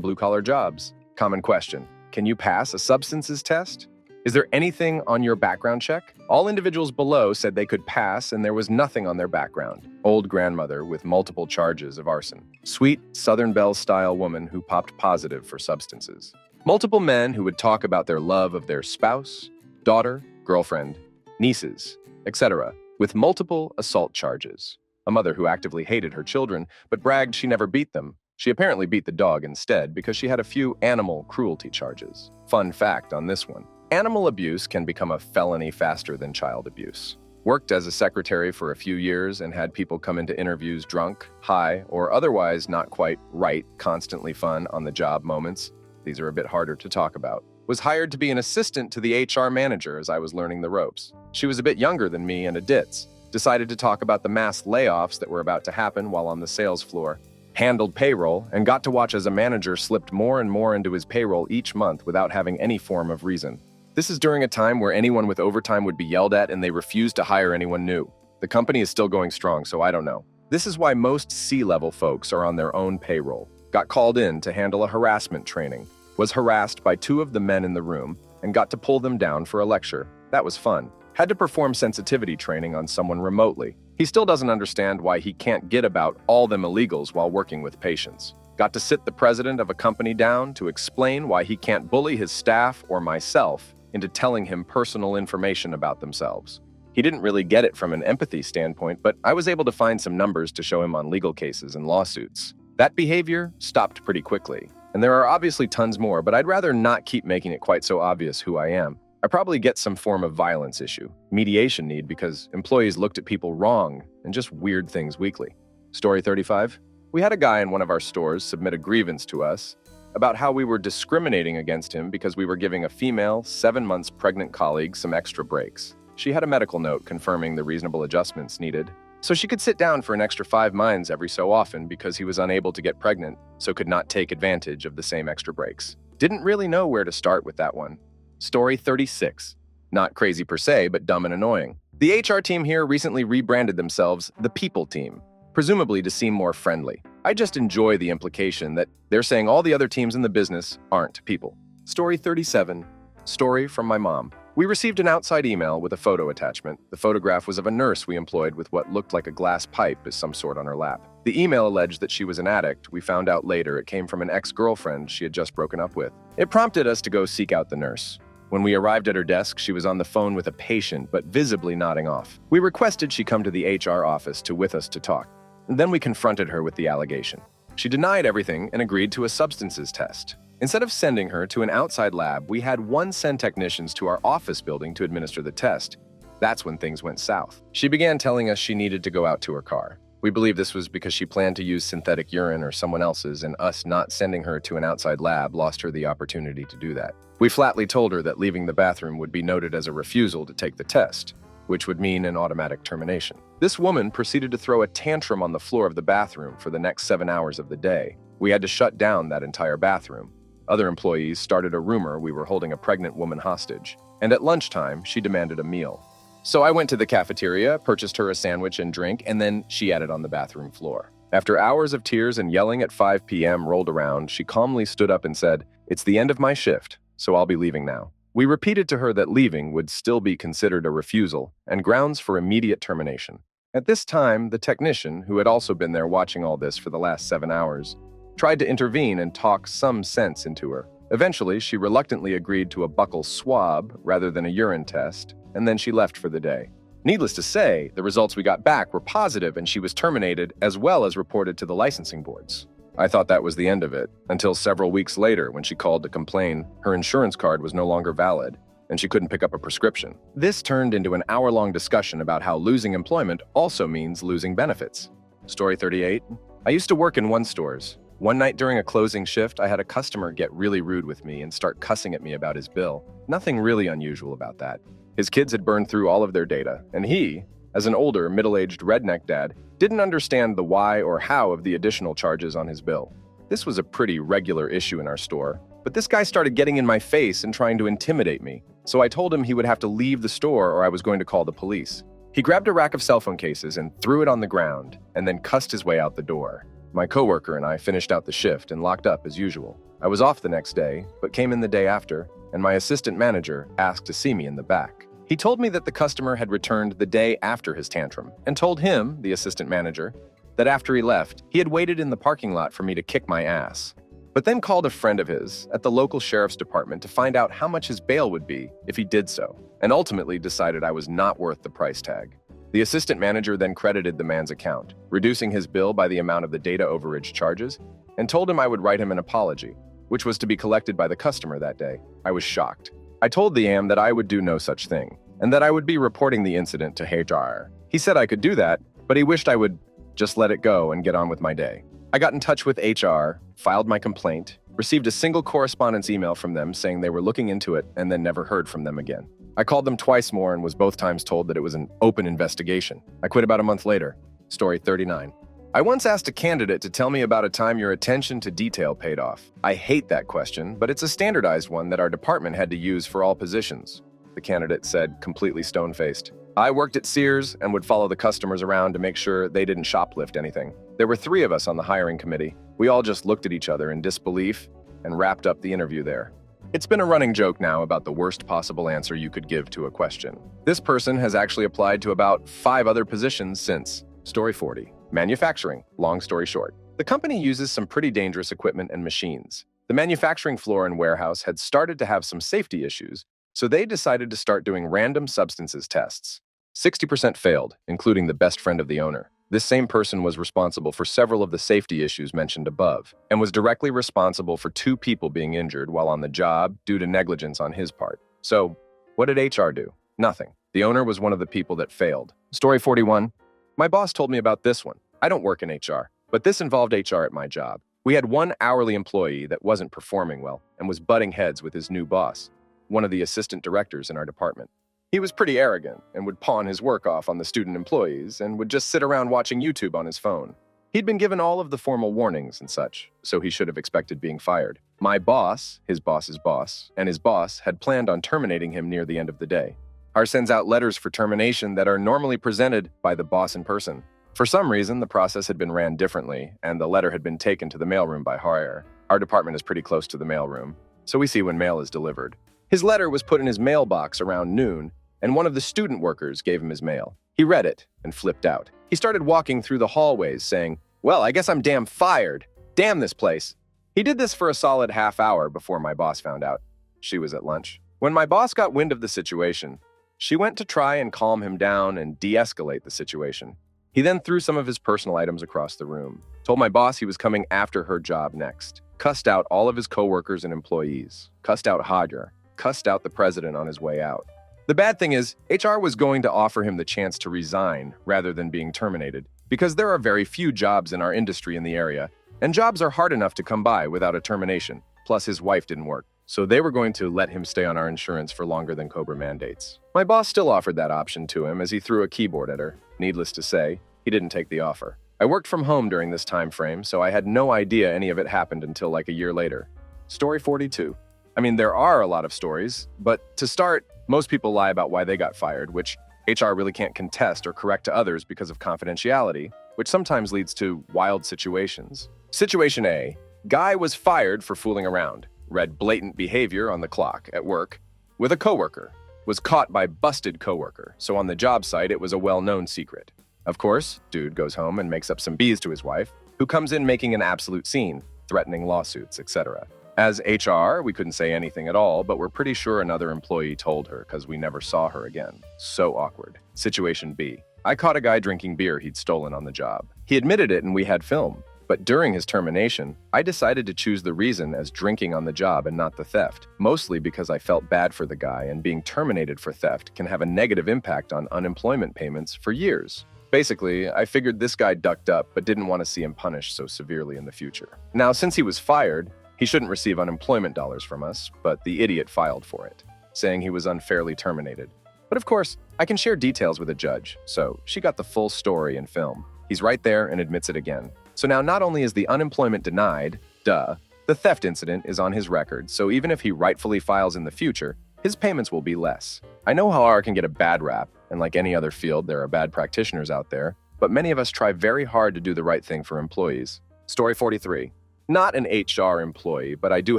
blue-collar jobs. Common question: can you pass a substances test? Is there anything on your background check? All individuals below said they could pass, and there was nothing on their background. Old grandmother with multiple charges of arson. Sweet Southern Belle-style woman who popped positive for substances. Multiple men who would talk about their love of their spouse, daughter, girlfriend, nieces, etc., with multiple assault charges. A mother who actively hated her children, but bragged she never beat them. She apparently beat the dog instead because she had a few animal cruelty charges. Fun fact on this one: animal abuse can become a felony faster than child abuse. Worked as a secretary for a few years and had people come into interviews drunk, high, or otherwise not quite right, constantly fun on the job moments. These are a bit harder to talk about. Was hired to be an assistant to the HR manager as I was learning the ropes. She was a bit younger than me and a ditz. Decided to talk about the mass layoffs that were about to happen while on the sales floor. Handled payroll and got to watch as a manager slipped more and more into his payroll each month without having any form of reason. This is during a time where anyone with overtime would be yelled at and they refused to hire anyone new. The company is still going strong, so I don't know. This is why most C-level folks are on their own payroll. Got called in to handle a harassment training. Was harassed by 2 of the men in the room and got to pull them down for a lecture. That was fun. Had to perform sensitivity training on someone remotely. He still doesn't understand why he can't get about all them illegals while working with patients. Got to sit the president of a company down to explain why he can't bully his staff or myself into telling him personal information about themselves. He didn't really get it from an empathy standpoint, but I was able to find some numbers to show him on legal cases and lawsuits. That behavior stopped pretty quickly. And there are obviously tons more, but I'd rather not keep making it quite so obvious who I am. I probably get some form of violence issue, mediation need because employees looked at people wrong and just weird things weekly. Story 35. We had a guy in one of our stores submit a grievance to us about how we were discriminating against him because we were giving a female, 7 months pregnant colleague some extra breaks. She had a medical note confirming the reasonable adjustments needed, so she could sit down for an extra 5 minutes every so often because he was unable to get pregnant, so could not take advantage of the same extra breaks. Didn't really know where to start with that one. Story 36. Not crazy per se, but dumb and annoying. The HR team here recently rebranded themselves the People Team, presumably to seem more friendly. I just enjoy the implication that they're saying all the other teams in the business aren't people. Story 37. Story from my mom. We received an outside email with a photo attachment. The photograph was of a nurse we employed with what looked like a glass pipe of some sort on her lap. The email alleged that she was an addict. We found out later it came from an ex-girlfriend she had just broken up with. It prompted us to go seek out the nurse. When we arrived at her desk, she was on the phone with a patient, but visibly nodding off. We requested she come to the HR office with us to talk. And then we confronted her with the allegation. She denied everything and agreed to a substances test. Instead of sending her to an outside lab, we had send technicians to our office building to administer the test. That's when things went south. She began telling us she needed to go out to her car. We believe this was because she planned to use synthetic urine or someone else's, and us not sending her to an outside lab lost her the opportunity to do that. We flatly told her that leaving the bathroom would be noted as a refusal to take the test, which would mean an automatic termination. This woman proceeded to throw a tantrum on the floor of the bathroom for the next 7 hours of the day. We had to shut down that entire bathroom. Other employees started a rumor we were holding a pregnant woman hostage, and at lunchtime, she demanded a meal. So I went to the cafeteria, purchased her a sandwich and drink, and then she ate it on the bathroom floor. After hours of tears and yelling at 5 p.m. rolled around, she calmly stood up and said, "It's the end of my shift, so I'll be leaving now." We repeated to her that leaving would still be considered a refusal and grounds for immediate termination. At this time, the technician, who had also been there watching all this for the last 7 hours, tried to intervene and talk some sense into her. Eventually, she reluctantly agreed to a buccal swab rather than a urine test, and then she left for the day. Needless to say, the results we got back were positive and she was terminated as well as reported to the licensing boards. I thought that was the end of it, until several weeks later when she called to complain her insurance card was no longer valid and she couldn't pick up a prescription. This turned into an hour-long discussion about how losing employment also means losing benefits. Story 38. I used to work in stores. One night during a closing shift, I had a customer get really rude with me and start cussing at me about his bill. Nothing really unusual about that. His kids had burned through all of their data, and he, as an older, middle-aged redneck dad didn't understand the why or how of the additional charges on his bill. This was a pretty regular issue in our store, but this guy started getting in my face and trying to intimidate me, so I told him he would have to leave the store or I was going to call the police. He grabbed a rack of cell phone cases and threw it on the ground, and then cussed his way out the door. My coworker and I finished out the shift and locked up as usual. I was off the next day, but came in the day after, and my assistant manager asked to see me in the back. He told me that the customer had returned the day after his tantrum, and told him, the assistant manager, that after he left, he had waited in the parking lot for me to kick my ass, but then called a friend of his at the local sheriff's department to find out how much his bail would be if he did so, and ultimately decided I was not worth the price tag. The assistant manager then credited the man's account, reducing his bill by the amount of the data overage charges, and told him I would write him an apology, which was to be collected by the customer that day. I was shocked. I told the AM that I would do no such thing, and that I would be reporting the incident to HR. He said I could do that, but he wished I would just let it go and get on with my day. I got in touch with HR, filed my complaint, received a single correspondence email from them saying they were looking into it, and then never heard from them again. I called them twice more and was both times told that it was an open investigation. I quit about a month later. Story 39. I once asked a candidate to tell me about a time your attention to detail paid off. I hate that question, but it's a standardized one that our department had to use for all positions. The candidate said, completely stone-faced. I worked at Sears and would follow the customers around to make sure they didn't shoplift anything. There were 3 of us on the hiring committee. We all just looked at each other in disbelief and wrapped up the interview there. It's been a running joke now about the worst possible answer you could give to a question. This person has actually applied to about 5 other positions since. Story 40. Manufacturing. Long story short. The company uses some pretty dangerous equipment and machines. The manufacturing floor and warehouse had started to have some safety issues, so they decided to start doing random substances tests. 60% failed, including the best friend of the owner. This same person was responsible for several of the safety issues mentioned above, and was directly responsible for 2 people being injured while on the job due to negligence on his part. So, what did HR do? Nothing. The owner was one of the people that failed. Story 41. My boss told me about this one. I don't work in HR, but this involved HR at my job. We had one hourly employee that wasn't performing well and was butting heads with his new boss, one of the assistant directors in our department. He was pretty arrogant and would pawn his work off on the student employees and would just sit around watching YouTube on his phone. He'd been given all of the formal warnings and such, so he should have expected being fired. My boss, his boss's boss, and his boss had planned on terminating him near the end of the day. HR sends out letters for termination that are normally presented by the boss in person. For some reason, the process had been ran differently, and the letter had been taken to the mailroom by HR. Our department is pretty close to the mailroom, so we see when mail is delivered. His letter was put in his mailbox around noon, and one of the student workers gave him his mail. He read it and flipped out. He started walking through the hallways saying, "Well, I guess I'm damn fired. Damn this place." He did this for a solid half hour before my boss found out. She was at lunch. When my boss got wind of the situation, she went to try and calm him down and de-escalate the situation. He then threw some of his personal items across the room, told my boss he was coming after her job next, cussed out all of his coworkers and employees, cussed out Hajar, cussed out the president on his way out. The bad thing is, HR was going to offer him the chance to resign rather than being terminated, because there are very few jobs in our industry in the area, and jobs are hard enough to come by without a termination, plus his wife didn't work. So they were going to let him stay on our insurance for longer than COBRA mandates. My boss still offered that option to him as he threw a keyboard at her. Needless to say, he didn't take the offer. I worked from home during this time frame, so I had no idea any of it happened until like a year later. Story 42. I mean, there are a lot of stories, but to start, most people lie about why they got fired, which HR really can't contest or correct to others because of confidentiality, which sometimes leads to wild situations. Situation A. Guy was fired for fooling around. Read blatant behavior on the clock at work with a coworker. Was caught by busted coworker, so on the job site it was a well-known secret. Of course, dude goes home and makes up some bees to his wife, who comes in making an absolute scene, threatening lawsuits, etc. As HR, we couldn't say anything at all, but we're pretty sure another employee told her because we never saw her again. So awkward. Situation B. I caught a guy drinking beer he'd stolen on the job. He admitted it and we had film. But during his termination, I decided to choose the reason as drinking on the job and not the theft, mostly because I felt bad for the guy, and being terminated for theft can have a negative impact on unemployment payments for years. Basically, I figured this guy ducked up but didn't want to see him punished so severely in the future. Now, since he was fired, he shouldn't receive unemployment dollars from us, but the idiot filed for it, saying he was unfairly terminated. But of course, I can share details with a judge, so she got the full story in film. He's right there and admits it again. So now not only is the unemployment denied, the theft incident is on his record, so even if he rightfully files in the future, his payments will be less. I know how R can get a bad rap, and like any other field, there are bad practitioners out there, but many of us try very hard to do the right thing for employees. Story 43. Not an HR employee, but I do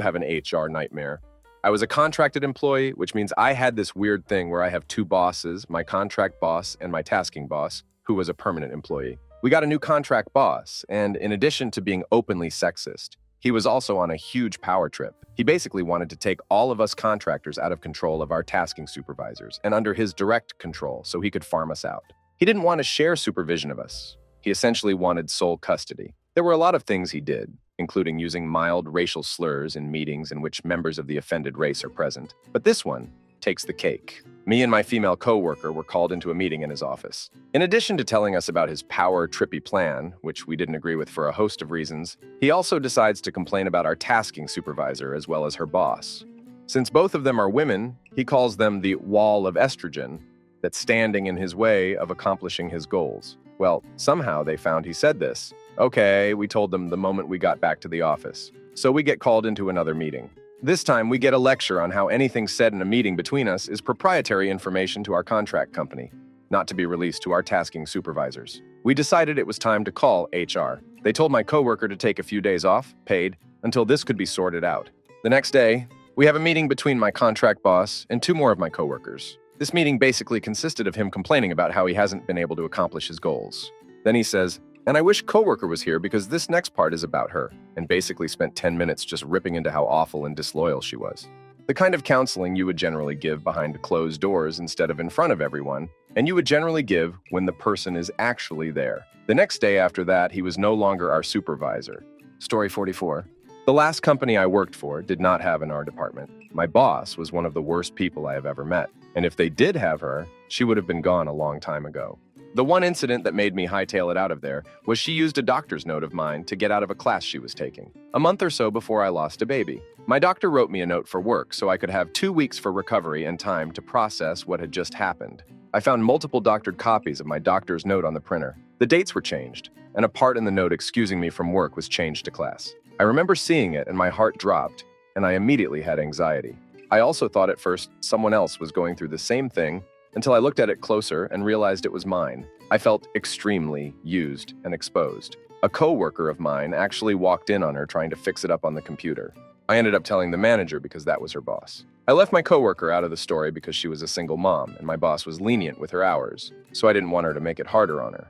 have an HR nightmare. I was a contracted employee, which means I had this weird thing where I have two bosses, my contract boss and my tasking boss, who was a permanent employee. We got a new contract boss, and in addition to being openly sexist, he was also on a huge power trip. He basically wanted to take all of us contractors out of control of our tasking supervisors and under his direct control so he could farm us out. He didn't want to share supervision of us. He essentially wanted sole custody. There were a lot of things he did, including using mild racial slurs in meetings in which members of the offended race are present. But this one takes the cake. Me and my female coworker were called into a meeting in his office. In addition to telling us about his power-trippy plan, which we didn't agree with for a host of reasons, he also decides to complain about our tasking supervisor as well as her boss. Since both of them are women, he calls them the wall of estrogen that's standing in his way of accomplishing his goals. Well, somehow they found he said this. Okay, we told them the moment we got back to the office. So we get called into another meeting. This time, we get a lecture on how anything said in a meeting between us is proprietary information to our contract company, not to be released to our tasking supervisors. We decided it was time to call HR. They told my coworker to take a few days off, paid, until this could be sorted out. The next day, we have a meeting between my contract boss and two more of my coworkers. This meeting basically consisted of him complaining about how he hasn't been able to accomplish his goals. Then he says, "And I wish coworker was here because this next part is about her," and basically spent 10 minutes just ripping into how awful and disloyal she was. The kind of counseling you would generally give behind closed doors instead of in front of everyone, and you would generally give when the person is actually there. The next day after that, he was no longer our supervisor. Story 44. The last company I worked for did not have an R department. My boss was one of the worst people I have ever met, and if they did have her, she would have been gone a long time ago. The one incident that made me hightail it out of there was she used a doctor's note of mine to get out of a class she was taking, a month or so before I lost a baby. My doctor wrote me a note for work so I could have 2 weeks for recovery and time to process what had just happened. I found multiple doctored copies of my doctor's note on the printer. The dates were changed, and a part in the note excusing me from work was changed to class. I remember seeing it and my heart dropped, and I immediately had anxiety. I also thought at first someone else was going through the same thing until I looked at it closer and realized it was mine. I felt extremely used and exposed. A coworker of mine actually walked in on her trying to fix it up on the computer. I ended up telling the manager because that was her boss. I left my coworker out of the story because she was a single mom and my boss was lenient with her hours, so I didn't want her to make it harder on her.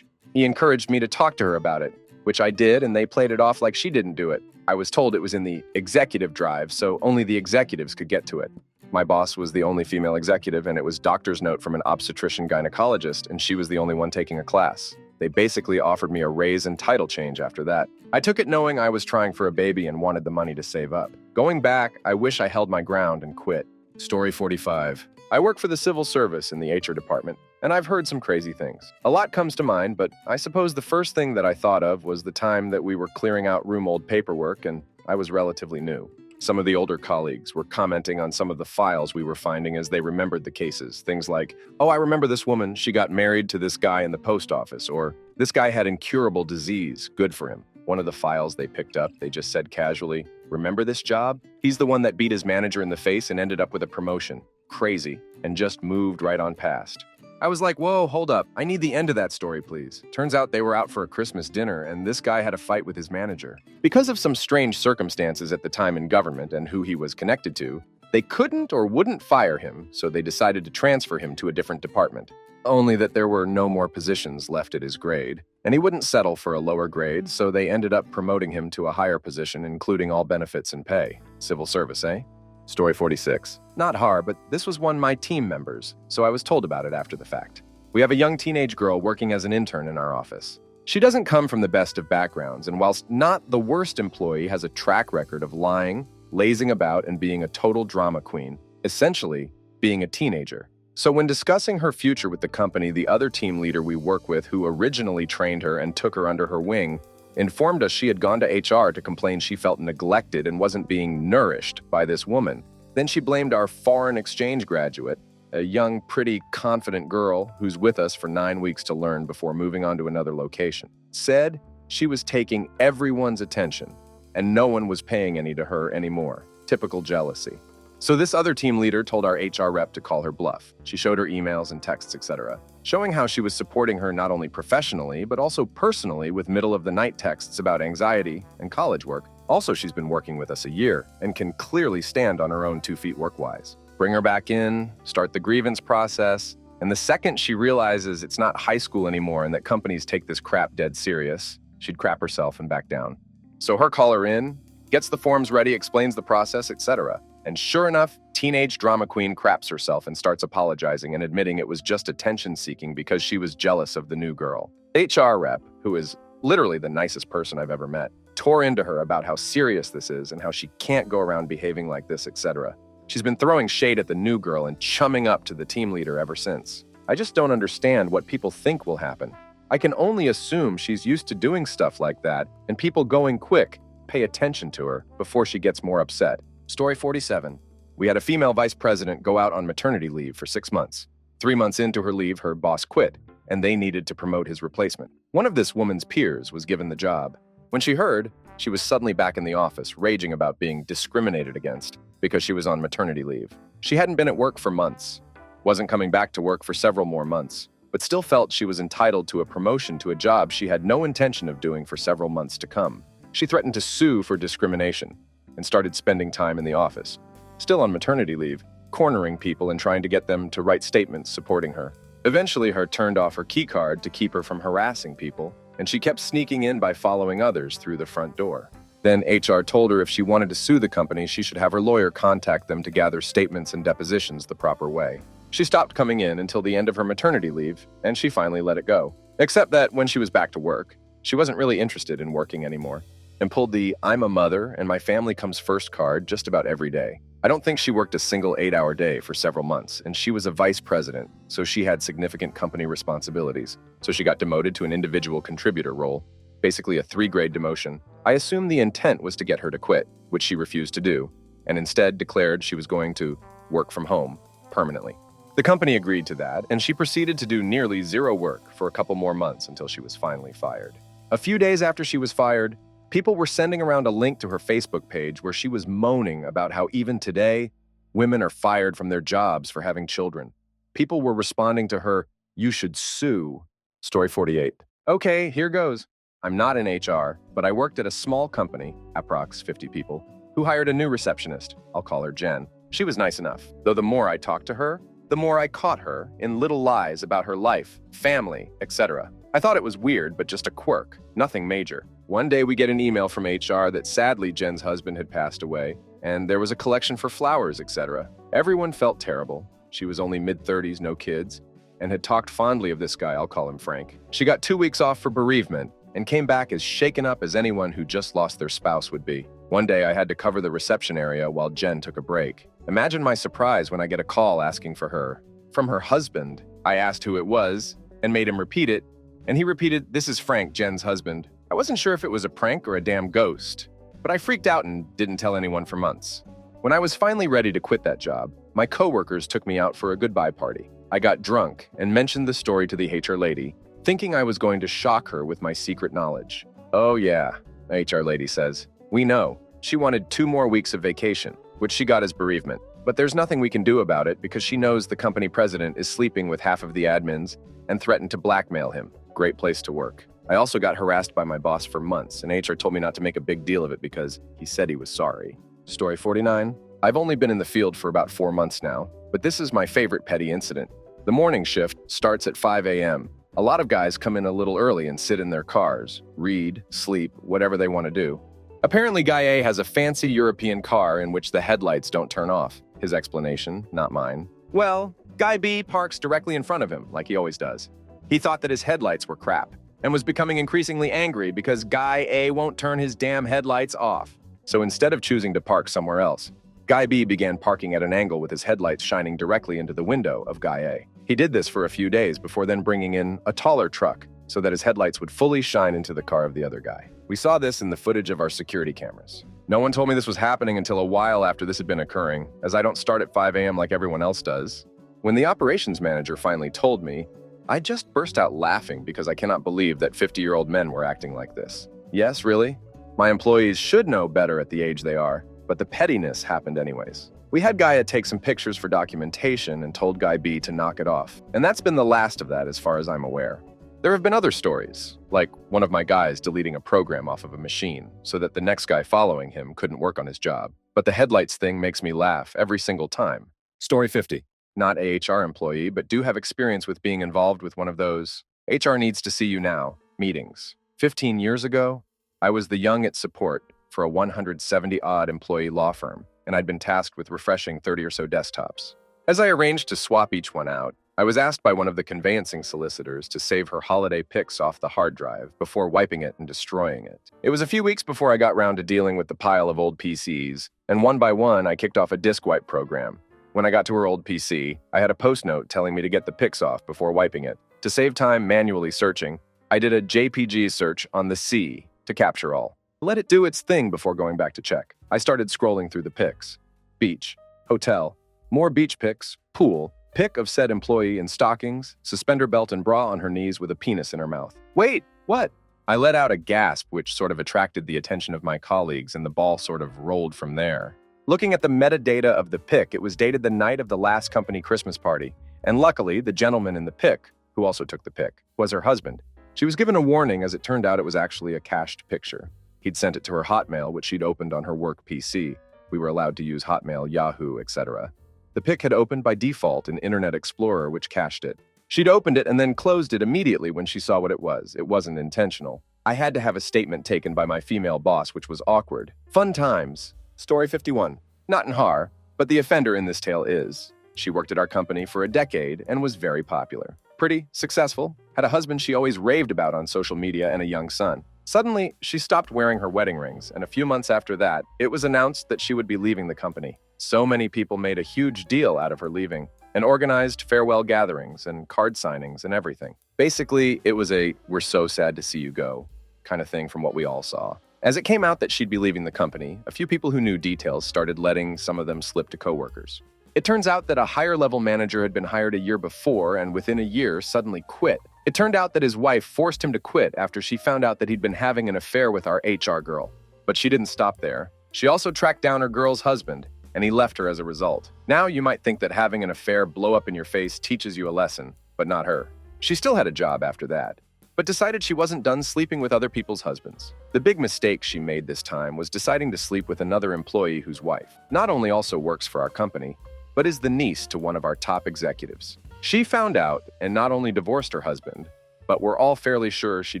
He encouraged me to talk to her about it, which I did, and they played it off like she didn't do it. I was told it was in the executive drive, so only the executives could get to it. My boss was the only female executive, and it was doctor's note from an obstetrician gynecologist, and she was the only one taking a class. They basically offered me a raise and title change after that. I took it knowing I was trying for a baby and wanted the money to save up. Going back, I wish I held my ground and quit. Story 45. I work for the civil service in the HR department, and I've heard some crazy things. A lot comes to mind, but I suppose the first thing that I thought of was the time that we were clearing out room-old paperwork, and I was relatively new. Some of the older colleagues were commenting on some of the files we were finding as they remembered the cases. Things like, "Oh, I remember this woman, she got married to this guy in the post office," or "This guy had incurable disease, good for him." One of the files they picked up, they just said casually, "Remember this job? He's the one that beat his manager in the face and ended up with a promotion. Crazy," and just moved right on past. I was like, whoa, hold up. I need the end of that story, please. Turns out they were out for a Christmas dinner, and this guy had a fight with his manager. Because of some strange circumstances at the time in government and who he was connected to, they couldn't or wouldn't fire him, so they decided to transfer him to a different department. Only that there were no more positions left at his grade, and he wouldn't settle for a lower grade, so they ended up promoting him to a higher position, including all benefits and pay. Civil service, eh? Story 46. Not hard, but this was one of my team members, so I was told about it after the fact. We have a young teenage girl working as an intern in our office. She doesn't come from the best of backgrounds, and whilst not the worst employee, has a track record of lying, lazing about, and being a total drama queen, essentially being a teenager. So when discussing her future with the company, the other team leader we work with, who originally trained her and took her under her wing, informed us she had gone to HR to complain she felt neglected and wasn't being nourished by this woman. Then she blamed our foreign exchange graduate a young, pretty, confident girl who's with us for 9 weeks to learn before moving on to another location, said she was taking everyone's attention and no one was paying any to her anymore. Typical jealousy. So this other team leader told our HR rep to call her bluff. She showed her emails and texts, etc., showing how she was supporting her not only professionally, but also personally with middle-of-the-night texts about anxiety and college work. Also, she's been working with us a year and can clearly stand on her own 2 feet work-wise. Bring her back in, start the grievance process, and the second she realizes it's not high school anymore and that companies take this crap dead serious, she'd crap herself and back down. So her call her in, gets the forms ready, explains the process, etc. And sure enough, teenage drama queen craps herself and starts apologizing and admitting it was just attention-seeking because she was jealous of the new girl. HR rep, who is literally the nicest person I've ever met, tore into her about how serious this is and how she can't go around behaving like this, etc. She's been throwing shade at the new girl and chumming up to the team leader ever since. I just don't understand what people think will happen. I can only assume she's used to doing stuff like that and people going quick pay attention to her before she gets more upset. Story 47. We had a female vice president go out on maternity leave for 6 months. 3 months into her leave, her boss quit, and they needed to promote his replacement. One of this woman's peers was given the job. When she heard, she was suddenly back in the office, raging about being discriminated against because she was on maternity leave. She hadn't been at work for months, wasn't coming back to work for several more months, but still felt she was entitled to a promotion to a job she had no intention of doing for several months to come. She threatened to sue for discrimination and started spending time in the office, still on maternity leave, cornering people and trying to get them to write statements supporting her. Eventually, her turned off her key card to keep her from harassing people, and she kept sneaking in by following others through the front door. Then HR told her if she wanted to sue the company, she should have her lawyer contact them to gather statements and depositions the proper way. She stopped coming in until the end of her maternity leave, and she finally let it go. Except that when she was back to work, she wasn't really interested in working anymore, and pulled the "I'm a mother and my family comes first" card just about every day. I don't think she worked a single 8-hour day for several months, and she was a vice president, so she had significant company responsibilities. So she got demoted to an individual contributor role, basically a 3-grade demotion. I assume the intent was to get her to quit, which she refused to do, and instead declared she was going to work from home permanently. The company agreed to that, and she proceeded to do nearly zero work for a couple more months until she was finally fired. A few days after she was fired, people were sending around a link to her Facebook page where she was moaning about how even today, women are fired from their jobs for having children. People were responding to her, "You should sue." Story 48. Okay, here goes. I'm not in HR, but I worked at a small company, approx 50 people, who hired a new receptionist. I'll call her Jen. She was nice enough, though the more I talked to her, the more I caught her in little lies about her life, family, etc. I thought it was weird, but just a quirk, nothing major. One day we get an email from HR that sadly Jen's husband had passed away, and there was a collection for flowers, etc. Everyone felt terrible. She was only mid-30s, no kids, and had talked fondly of this guy, I'll call him Frank. She got 2 weeks off for bereavement and came back as shaken up as anyone who just lost their spouse would be. One day I had to cover the reception area while Jen took a break. Imagine my surprise when I get a call asking for her. From her husband, I asked who it was and made him repeat it, and he repeated, "This is Frank, Jen's husband." I wasn't sure if it was a prank or a damn ghost, but I freaked out and didn't tell anyone for months. When I was finally ready to quit that job, my coworkers took me out for a goodbye party. I got drunk and mentioned the story to the HR lady, thinking I was going to shock her with my secret knowledge. "Oh yeah," the HR lady says. "We know. She wanted 2 more weeks of vacation, which she got as bereavement. But there's nothing we can do about it because she knows the company president is sleeping with half of the admins and threatened to blackmail him. Great place to work." I also got harassed by my boss for months, and HR told me not to make a big deal of it because he said he was sorry. Story 49. I've only been in the field for about 4 months now, but this is my favorite petty incident. The morning shift starts at 5 a.m. A lot of guys come in a little early and sit in their cars, read, sleep, whatever they want to do. Apparently, Guy A has a fancy European car in which the headlights don't turn off. His explanation, not mine. Well, Guy B parks directly in front of him, like he always does. He thought that his headlights were crap, and was becoming increasingly angry because Guy A won't turn his damn headlights off. So instead of choosing to park somewhere else, Guy B began parking at an angle with his headlights shining directly into the window of Guy A. He did this for a few days before then bringing in a taller truck so that his headlights would fully shine into the car of the other guy. We saw this in the footage of our security cameras. No one told me this was happening until a while after this had been occurring, as I don't start at 5 a.m. like everyone else does. When the operations manager finally told me, I just burst out laughing because I cannot believe that 50-year-old men were acting like this. Yes, really? My employees should know better at the age they are, but the pettiness happened anyways. We had Guy A take some pictures for documentation and told Guy B to knock it off. And that's been the last of that as far as I'm aware. There have been other stories, like one of my guys deleting a program off of a machine so that the next guy following him couldn't work on his job. But the headlights thing makes me laugh every single time. Story 50. Not a HR employee, but do have experience with being involved with one of those HR needs to see you now meetings. 15 years ago, I was the young at support for a 170-odd employee law firm, and I'd been tasked with refreshing 30 or so desktops. As I arranged to swap each one out, I was asked by one of the conveyancing solicitors to save her holiday pics off the hard drive before wiping it and destroying it. It was a few weeks before I got round to dealing with the pile of old PCs, and one by one I kicked off a disk wipe program. When I got to her old PC, I had a post note telling me to get the pics off before wiping it. To save time manually searching, I did a JPG search on the C to capture all. Let it do its thing before going back to check. I started scrolling through the pics. Beach, hotel, more beach pics, pool, pic of said employee in stockings, suspender belt and bra on her knees with a penis in her mouth. Wait, what? I let out a gasp which sort of attracted the attention of my colleagues, and the ball sort of rolled from there. Looking at the metadata of the pic, it was dated the night of the last company Christmas party, and luckily the gentleman in the pic, who also took the pic, was her husband. She was given a warning as it turned out it was actually a cached picture. He'd sent it to her Hotmail, which she'd opened on her work PC. We were allowed to use Hotmail, Yahoo, etc. The pic had opened by default in Internet Explorer, which cached it. She'd opened it and then closed it immediately when she saw what it was. It wasn't intentional. I had to have a statement taken by my female boss, which was awkward. Fun times. Story 51. Not in Har, but the offender in this tale is. She worked at our company for a decade and was very popular. Pretty, successful, had a husband she always raved about on social media and a young son. Suddenly, she stopped wearing her wedding rings, and a few months after that, it was announced that she would be leaving the company. So many people made a huge deal out of her leaving, and organized farewell gatherings and card signings and everything. Basically, it was a "we're so sad to see you go" kind of thing from what we all saw. As it came out that she'd be leaving the company, a few people who knew details started letting some of them slip to coworkers. It turns out that a higher-level manager had been hired a year before and within a year suddenly quit. It turned out that his wife forced him to quit after she found out that he'd been having an affair with our HR girl. But she didn't stop there. She also tracked down her girl's husband, and he left her as a result. Now you might think that having an affair blow up in your face teaches you a lesson, but not her. She still had a job after that, but decided she wasn't done sleeping with other people's husbands. The big mistake she made this time was deciding to sleep with another employee whose wife not only also works for our company, but is the niece to one of our top executives. She found out and not only divorced her husband, but we're all fairly sure she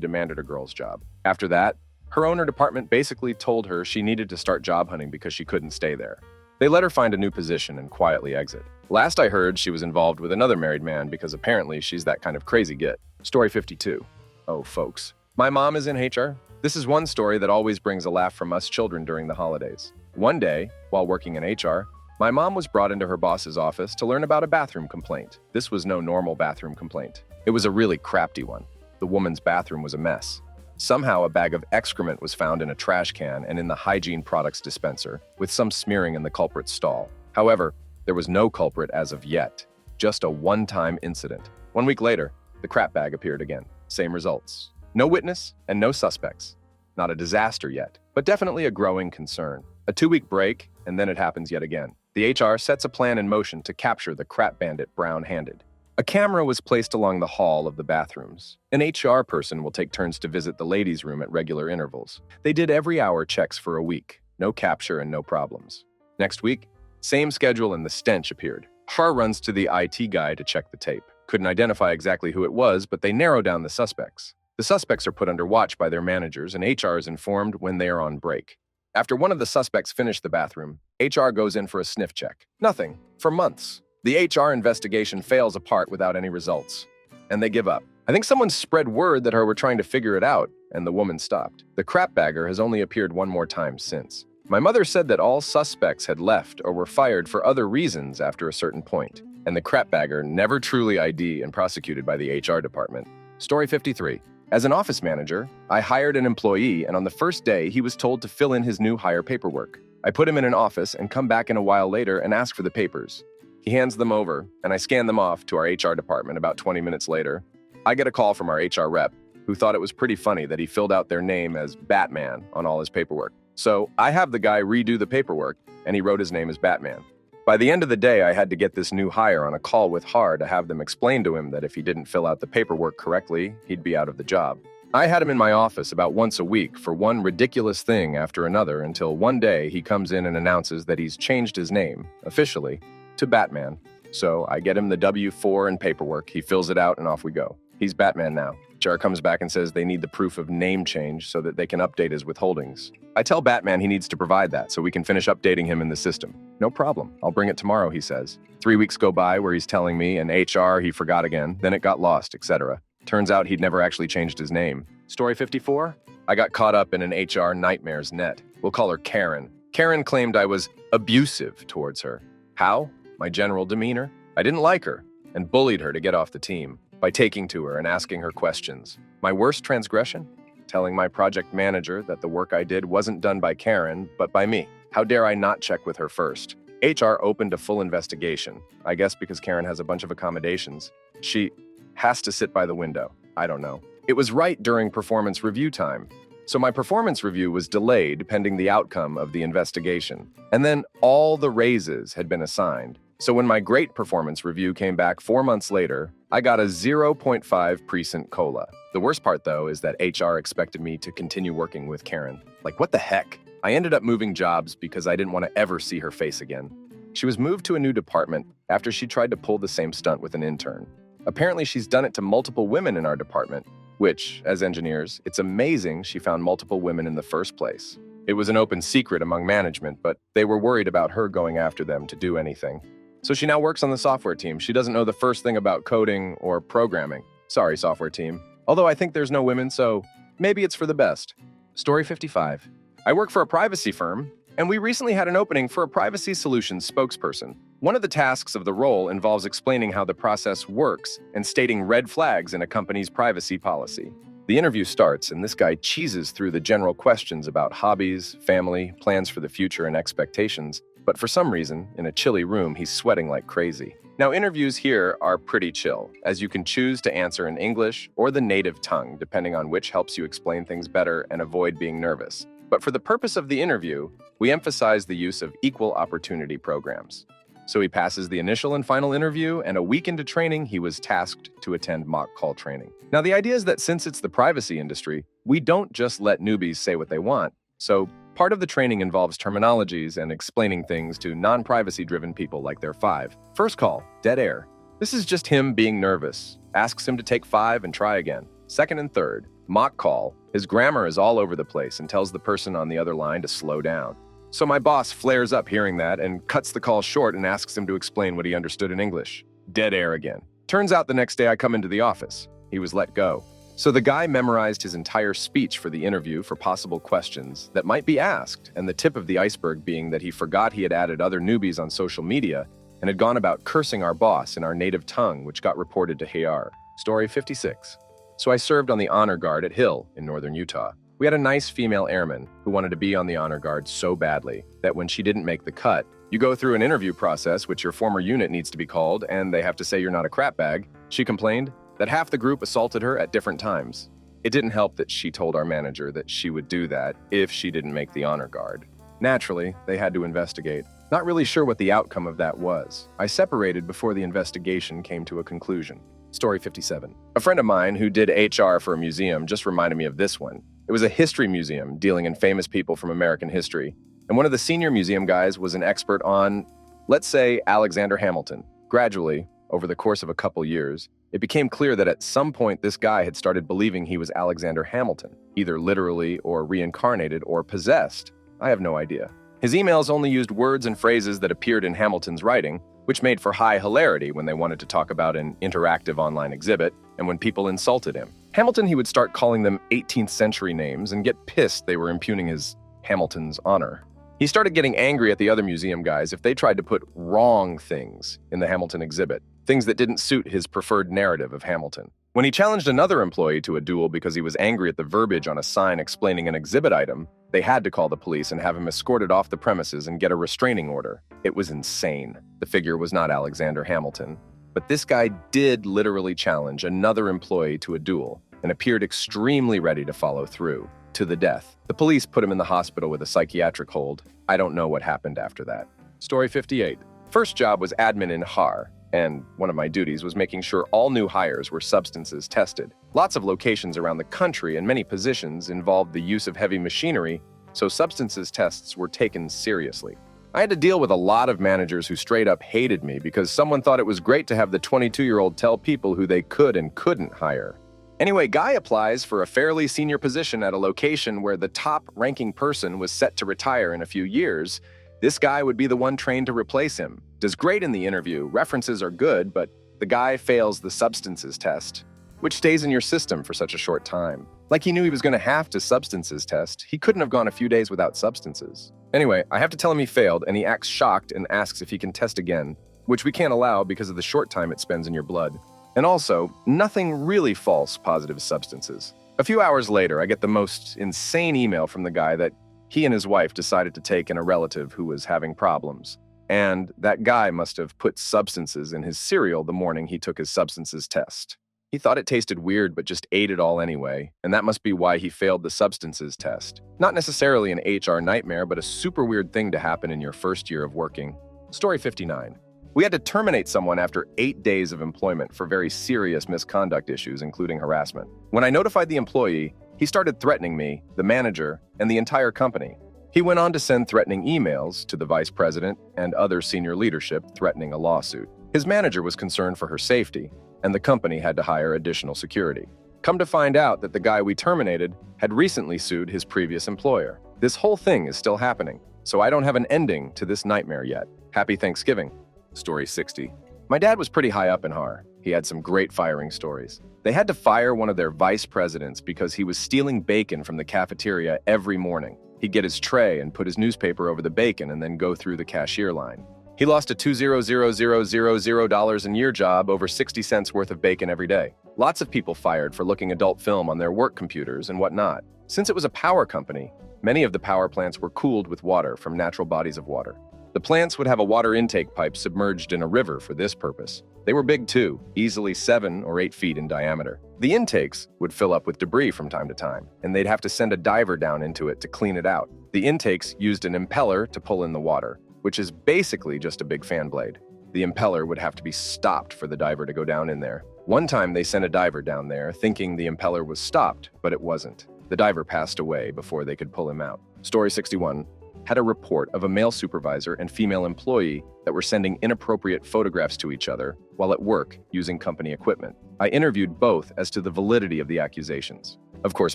demanded a girl's job. After that, her owner department basically told her she needed to start job hunting because she couldn't stay there. They let her find a new position and quietly exit. Last I heard, she was involved with another married man because apparently she's that kind of crazy git. Story 52. Oh, folks. My mom is in HR. This is one story that always brings a laugh from us children during the holidays. One day, while working in HR, my mom was brought into her boss's office to learn about a bathroom complaint. This was no normal bathroom complaint. It was a really crafty one. The woman's bathroom was a mess. Somehow a bag of excrement was found in a trash can and in the hygiene products dispenser, with some smearing in the culprit's stall. However, there was no culprit as of yet. Just a one-time incident. 1 week later, the crap bag appeared again. Same results. No witness and no suspects. Not a disaster yet, but definitely a growing concern. A 2-week break, and then it happens yet again. The HR sets a plan in motion to capture the crap bandit brown-handed. A camera was placed along the hall of the bathrooms. An HR person will take turns to visit the ladies' room at regular intervals. They did every hour checks for a week. No capture and no problems. Next week, same schedule and the stench appeared. HR runs to the IT guy to check the tape. Couldn't identify exactly who it was, but they narrow down the suspects. The suspects are put under watch by their managers, and HR is informed when they are on break. After one of the suspects finished the bathroom, HR goes in for a sniff check. Nothing. For months. The HR investigation fails apart without any results, and they give up. I think someone spread word that we're trying to figure it out, and the woman stopped. The crapbagger has only appeared one more time since. My mother said that all suspects had left or were fired for other reasons after a certain point, and the crapbagger never truly ID'd and prosecuted by the HR department. Story 53. As an office manager, I hired an employee, and on the first day, he was told to fill in his new hire paperwork. I put him in an office and come back in a while later and ask for the papers. He hands them over, and I scan them off to our HR department. About 20 minutes later, I get a call from our HR rep, who thought it was pretty funny that he filled out their name as Batman on all his paperwork. So I have the guy redo the paperwork, and he wrote his name as Batman. By the end of the day, I had to get this new hire on a call with Har to have them explain to him that if he didn't fill out the paperwork correctly, he'd be out of the job. I had him in my office about once a week for one ridiculous thing after another until one day he comes in and announces that he's changed his name, officially, to Batman. So I get him the W-4 and paperwork, he fills it out, and off we go. He's Batman now. HR comes back and says they need the proof of name change so that they can update his withholdings. I tell Batman he needs to provide that so we can finish updating him in the system. No problem. I'll bring it tomorrow, he says. 3 weeks go by where he's telling me, and HR, he forgot again, then it got lost, etc. Turns out he'd never actually changed his name. Story 54? I got caught up in an HR nightmare's net. We'll call her Karen. Karen claimed I was abusive towards her. How? My general demeanor. I didn't like her and bullied her to get off the team by taking to her and asking her questions. My worst transgression? Telling my project manager that the work I did wasn't done by Karen, but by me. How dare I not check with her first? HR opened a full investigation. I guess because Karen has a bunch of accommodations. She has to sit by the window. I don't know. It was right during performance review time. So my performance review was delayed pending the outcome of the investigation. And then all the raises had been assigned. So when my great performance review came back 4 months later, I got a 0.5 precinct COLA. The worst part, though, is that HR expected me to continue working with Karen. Like, what the heck? I ended up moving jobs because I didn't want to ever see her face again. She was moved to a new department after she tried to pull the same stunt with an intern. Apparently, she's done it to multiple women in our department, which, as engineers, it's amazing she found multiple women in the first place. It was an open secret among management, but they were worried about her going after them to do anything. So she now works on the software team. She doesn't know the first thing about coding or programming. Sorry, software team. Although I think there's no women, so maybe it's for the best. Story 55. I work for a privacy firm, and we recently had an opening for a privacy solutions spokesperson. One of the tasks of the role involves explaining how the process works and stating red flags in a company's privacy policy. The interview starts, and this guy cheeses through the general questions about hobbies, family, plans for the future, and expectations. But for some reason, in a chilly room, he's sweating like crazy. Now, interviews here are pretty chill, as you can choose to answer in English or the native tongue, depending on which helps you explain things better and avoid being nervous. But for the purpose of the interview, we emphasize the use of equal opportunity programs. So he passes the initial and final interview, and a week into training, he was tasked to attend mock call training. Now, the idea is that since it's the privacy industry, we don't just let newbies say what they want. So part of the training involves terminologies and explaining things to non-privacy-driven people like they're 5. First call, dead air. This is just him being nervous. Asks him to take 5 and try again. Second and third, mock call. His grammar is all over the place and tells the person on the other line to slow down. So my boss flares up hearing that and cuts the call short and asks him to explain what he understood in English. Dead air again. Turns out the next day I come into the office. He was let go. So the guy memorized his entire speech for the interview for possible questions that might be asked, and the tip of the iceberg being that he forgot he had added other newbies on social media and had gone about cursing our boss in our native tongue, which got reported to HR. Story 56. So I served on the honor guard at Hill in northern Utah. We had a nice female airman who wanted to be on the honor guard so badly that when she didn't make the cut, you go through an interview process, which your former unit needs to be called, and they have to say you're not a crap bag. She complained that half the group assaulted her at different times. It didn't help that she told our manager that she would do that if she didn't make the honor guard. Naturally, they had to investigate. Not really sure what the outcome of that was. I separated before the investigation came to a conclusion. Story 57. A friend of mine who did HR for a museum just reminded me of this one. It was a history museum dealing in famous people from American history. And one of the senior museum guys was an expert on, let's say, Alexander Hamilton. Gradually, over the course of a couple years, it became clear that at some point this guy had started believing he was Alexander Hamilton, either literally or reincarnated or possessed. I have no idea. His emails only used words and phrases that appeared in Hamilton's writing, which made for high hilarity when they wanted to talk about an interactive online exhibit and when people insulted him. Hamilton, he would start calling them 18th century names and get pissed they were impugning his Hamilton's honor. He started getting angry at the other museum guys if they tried to put wrong things in the Hamilton exhibit, things that didn't suit his preferred narrative of Hamilton. When he challenged another employee to a duel because he was angry at the verbiage on a sign explaining an exhibit item, They had to call the police and have him escorted off the premises and get a restraining order. It was insane. The figure was not Alexander Hamilton. But this guy did literally challenge another employee to a duel and appeared extremely ready to follow through, to the death. The police put him in the hospital with a psychiatric hold. I don't know what happened after that. Story 58. First job was admin in HAR, and one of my duties was making sure all new hires were substances tested. Lots of locations around the country and many positions involved the use of heavy machinery, so substances tests were taken seriously. I had to deal with a lot of managers who straight up hated me because someone thought it was great to have the 22-year-old tell people who they could and couldn't hire. Anyway, guy applies for a fairly senior position at a location where the top-ranking person was set to retire in a few years. This guy would be the one trained to replace him. Does great in the interview, references are good, but the guy fails the substances test, which stays in your system for such a short time. Like he knew he was going to have to substances test. He couldn't have gone a few days without substances. Anyway, I have to tell him he failed, and he acts shocked and asks if he can test again, which we can't allow because of the short time it spends in your blood. And also, nothing really false positive substances. A few hours later, I get the most insane email from the guy that he and his wife decided to take in a relative who was having problems. And that guy must have put substances in his cereal the morning he took his substances test. He thought it tasted weird but just ate it all anyway, and that must be why he failed the substances test. Not necessarily an HR nightmare, but a super weird thing to happen in your first year of working. Story 59. We had to terminate someone after 8 days of employment for very serious misconduct issues, including harassment. When I notified the employee, he started threatening me, the manager, and the entire company. He went on to send threatening emails to the vice president and other senior leadership threatening a lawsuit. His manager was concerned for her safety, and the company had to hire additional security. Come to find out that the guy we terminated had recently sued his previous employer. This whole thing is still happening, so I don't have an ending to this nightmare yet. Happy Thanksgiving. Story 60. My dad was pretty high up in HAR. He had some great firing stories. They had to fire one of their vice presidents because he was stealing bacon from the cafeteria every morning. He'd get his tray and put his newspaper over the bacon and then go through the cashier line. He lost a $2,000,000 a year job over 60 cents worth of bacon every day. Lots of people fired for looking adult film on their work computers and whatnot. Since it was a power company, many of the power plants were cooled with water from natural bodies of water. The plants would have a water intake pipe submerged in a river for this purpose. They were big too, easily 7 or 8 feet in diameter. The intakes would fill up with debris from time to time, and they'd have to send a diver down into it to clean it out. The intakes used an impeller to pull in the water, which is basically just a big fan blade. The impeller would have to be stopped for the diver to go down in there. One time they sent a diver down there thinking the impeller was stopped, but it wasn't. The diver passed away before they could pull him out. Story 61 had a report of a male supervisor and female employee that were sending inappropriate photographs to each other while at work using company equipment. I interviewed both as to the validity of the accusations. Of course,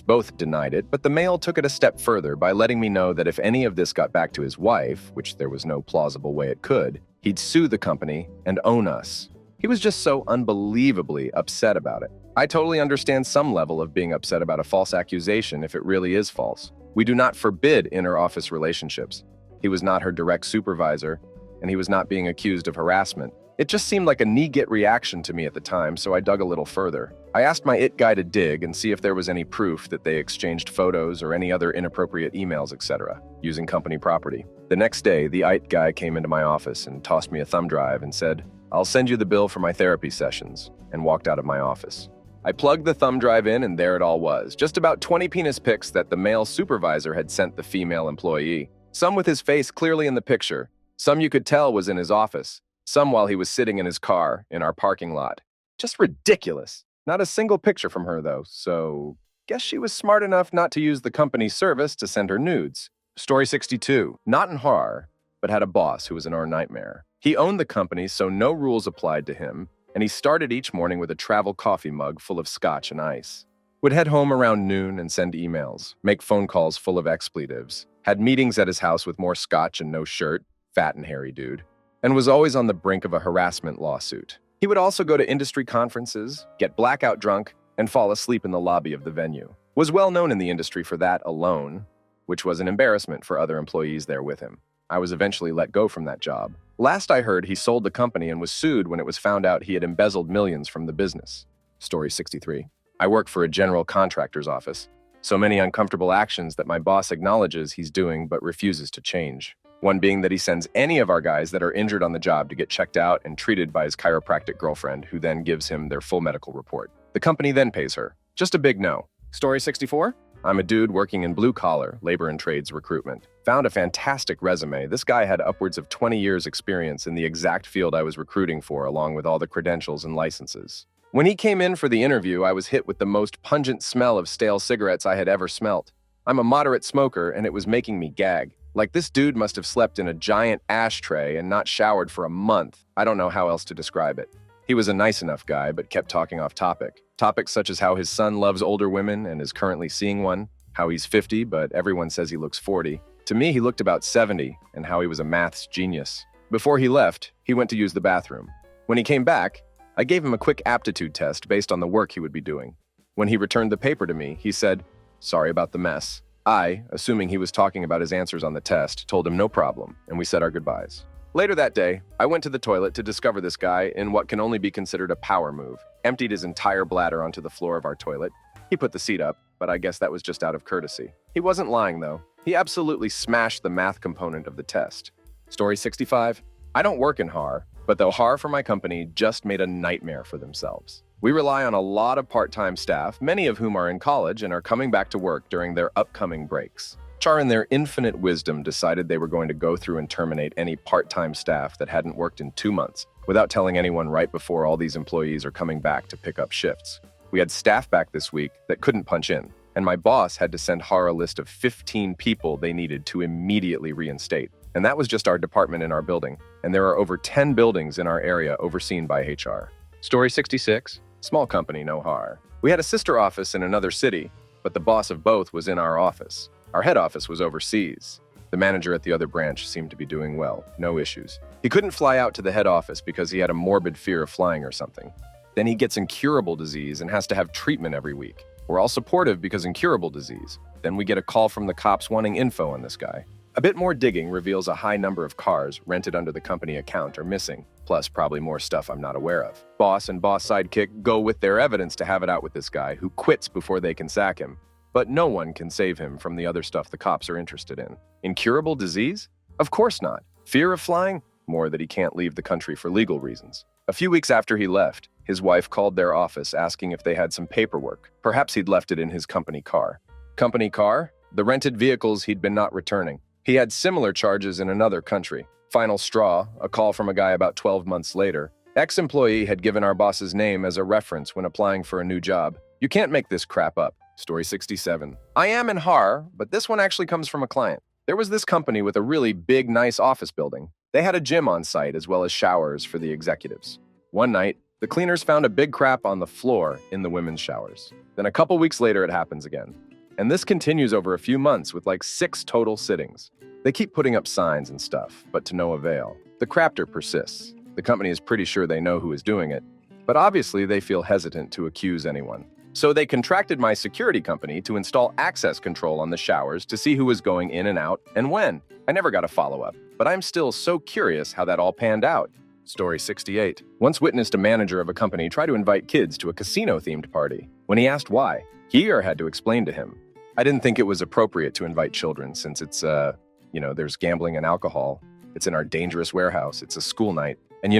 both denied it, but the male took it a step further by letting me know that if any of this got back to his wife, which there was no plausible way it could, he'd sue the company and own us. He was just so unbelievably upset about it. I totally understand some level of being upset about a false accusation if it really is false. We do not forbid inter-office relationships. He was not her direct supervisor, and he was not being accused of harassment. It just seemed like a knee-get reaction to me at the time, so I dug a little further. I asked my IT guy to dig and see if there was any proof that they exchanged photos or any other inappropriate emails, etc., using company property. The next day, the IT guy came into my office and tossed me a thumb drive and said, "I'll send you the bill for my therapy sessions," and walked out of my office. I plugged the thumb drive in, and there it all was. Just about 20 penis pics that the male supervisor had sent the female employee. Some with his face clearly in the picture. Some you could tell was in his office. Some while he was sitting in his car in our parking lot. Just ridiculous. Not a single picture from her, though, so guess she was smart enough not to use the company's service to send her nudes. Story 62. Not in horror, but had a boss who was an nightmare. He owned the company, so no rules applied to him, and he started each morning with a travel coffee mug full of scotch and ice. Would head home around noon and send emails, make phone calls full of expletives, had meetings at his house with more scotch and no shirt, fat and hairy dude, and was always on the brink of a harassment lawsuit. He would also go to industry conferences, get blackout drunk, and fall asleep in the lobby of the venue. Was well known in the industry for that alone, which was an embarrassment for other employees there with him. I was eventually let go from that job. Last I heard, he sold the company and was sued when it was found out he had embezzled millions from the business. Story 63. I work for a general contractor's office, So many uncomfortable actions that my boss acknowledges he's doing but refuses to change. One being that he sends any of our guys that are injured on the job to get checked out and treated by his chiropractic girlfriend, who then gives him their full medical report. The company then pays her. Just a big no. Story 64? I'm a dude working in blue-collar, labor and trades recruitment. Found a fantastic resume. This guy had upwards of 20 years experience in the exact field I was recruiting for, along with all the credentials and licenses. When he came in for the interview, I was hit with the most pungent smell of stale cigarettes I had ever smelt. I'm a moderate smoker, and it was making me gag. Like, this dude must have slept in a giant ashtray and not showered for a month. I don't know how else to describe it. He was a nice enough guy, but kept talking off topic. Topics such as how his son loves older women and is currently seeing one, how he's 50, but everyone says he looks 40. To me, he looked about 70, and how he was a maths genius. Before he left, he went to use the bathroom. When he came back, I gave him a quick aptitude test based on the work he would be doing. When he returned the paper to me, he said, "Sorry about the mess." I, assuming he was talking about his answers on the test, told him no problem, and we said our goodbyes. Later that day, I went to the toilet to discover this guy in what can only be considered a power move. Emptied his entire bladder onto the floor of our toilet. He put the seat up, but I guess that was just out of courtesy. He wasn't lying, though. He absolutely smashed the math component of the test. Story 65. I don't work in HAR, but the HAR for my company just made a nightmare for themselves. We rely on a lot of part-time staff, many of whom are in college and are coming back to work during their upcoming breaks. HR, in their infinite wisdom, decided they were going to go through and terminate any part-time staff that hadn't worked in 2 months, without telling anyone right before all these employees are coming back to pick up shifts. We had staff back this week that couldn't punch in, and my boss had to send HAR a list of 15 people they needed to immediately reinstate. And that was just our department in our building, and there are over 10 buildings in our area overseen by HR. Story 66. Small company, no HAR. We had a sister office in another city, but the boss of both was in our office. Our head office was overseas. The manager at the other branch seemed to be doing well, no issues. He couldn't fly out to the head office because he had a morbid fear of flying or something. Then he gets incurable disease and has to have treatment every week. We're all supportive because incurable disease. Then we get a call from the cops wanting info on this guy. A bit more digging reveals a high number of cars rented under the company account are missing, plus probably more stuff I'm not aware of. Boss and boss sidekick go with their evidence to have it out with this guy, who quits before they can sack him. But no one can save him from the other stuff the cops are interested in. Incurable disease? Of course not. Fear of flying? More that he can't leave the country for legal reasons. A few weeks after he left, his wife called their office asking if they had some paperwork. Perhaps he'd left it in his company car. Company car? The rented vehicles he'd been not returning. He had similar charges in another country. Final straw, a call from a guy about 12 months later. Ex-employee had given our boss's name as a reference when applying for a new job. You can't make this crap up. Story 67. I am in HAR, but this one actually comes from a client. There was this company with a really big, nice office building. They had a gym on site as well as showers for the executives. One night, the cleaners found a big crap on the floor in the women's showers. Then a couple weeks later, it happens again. And this continues over a few months with like 6 total sittings. They keep putting up signs and stuff, but to no avail. The crapter persists. The company is pretty sure they know who is doing it, but obviously they feel hesitant to accuse anyone. So they contracted my security company to install access control on the showers to see who was going in and out and when. I never got a follow-up, but I'm still so curious how that all panned out. Story 68. Once witnessed a manager of a company try to invite kids to a casino-themed party. When he asked why, he had to explain to him. I didn't think it was appropriate to invite children since it's, there's gambling and alcohol. It's in our dangerous warehouse. It's a school night. And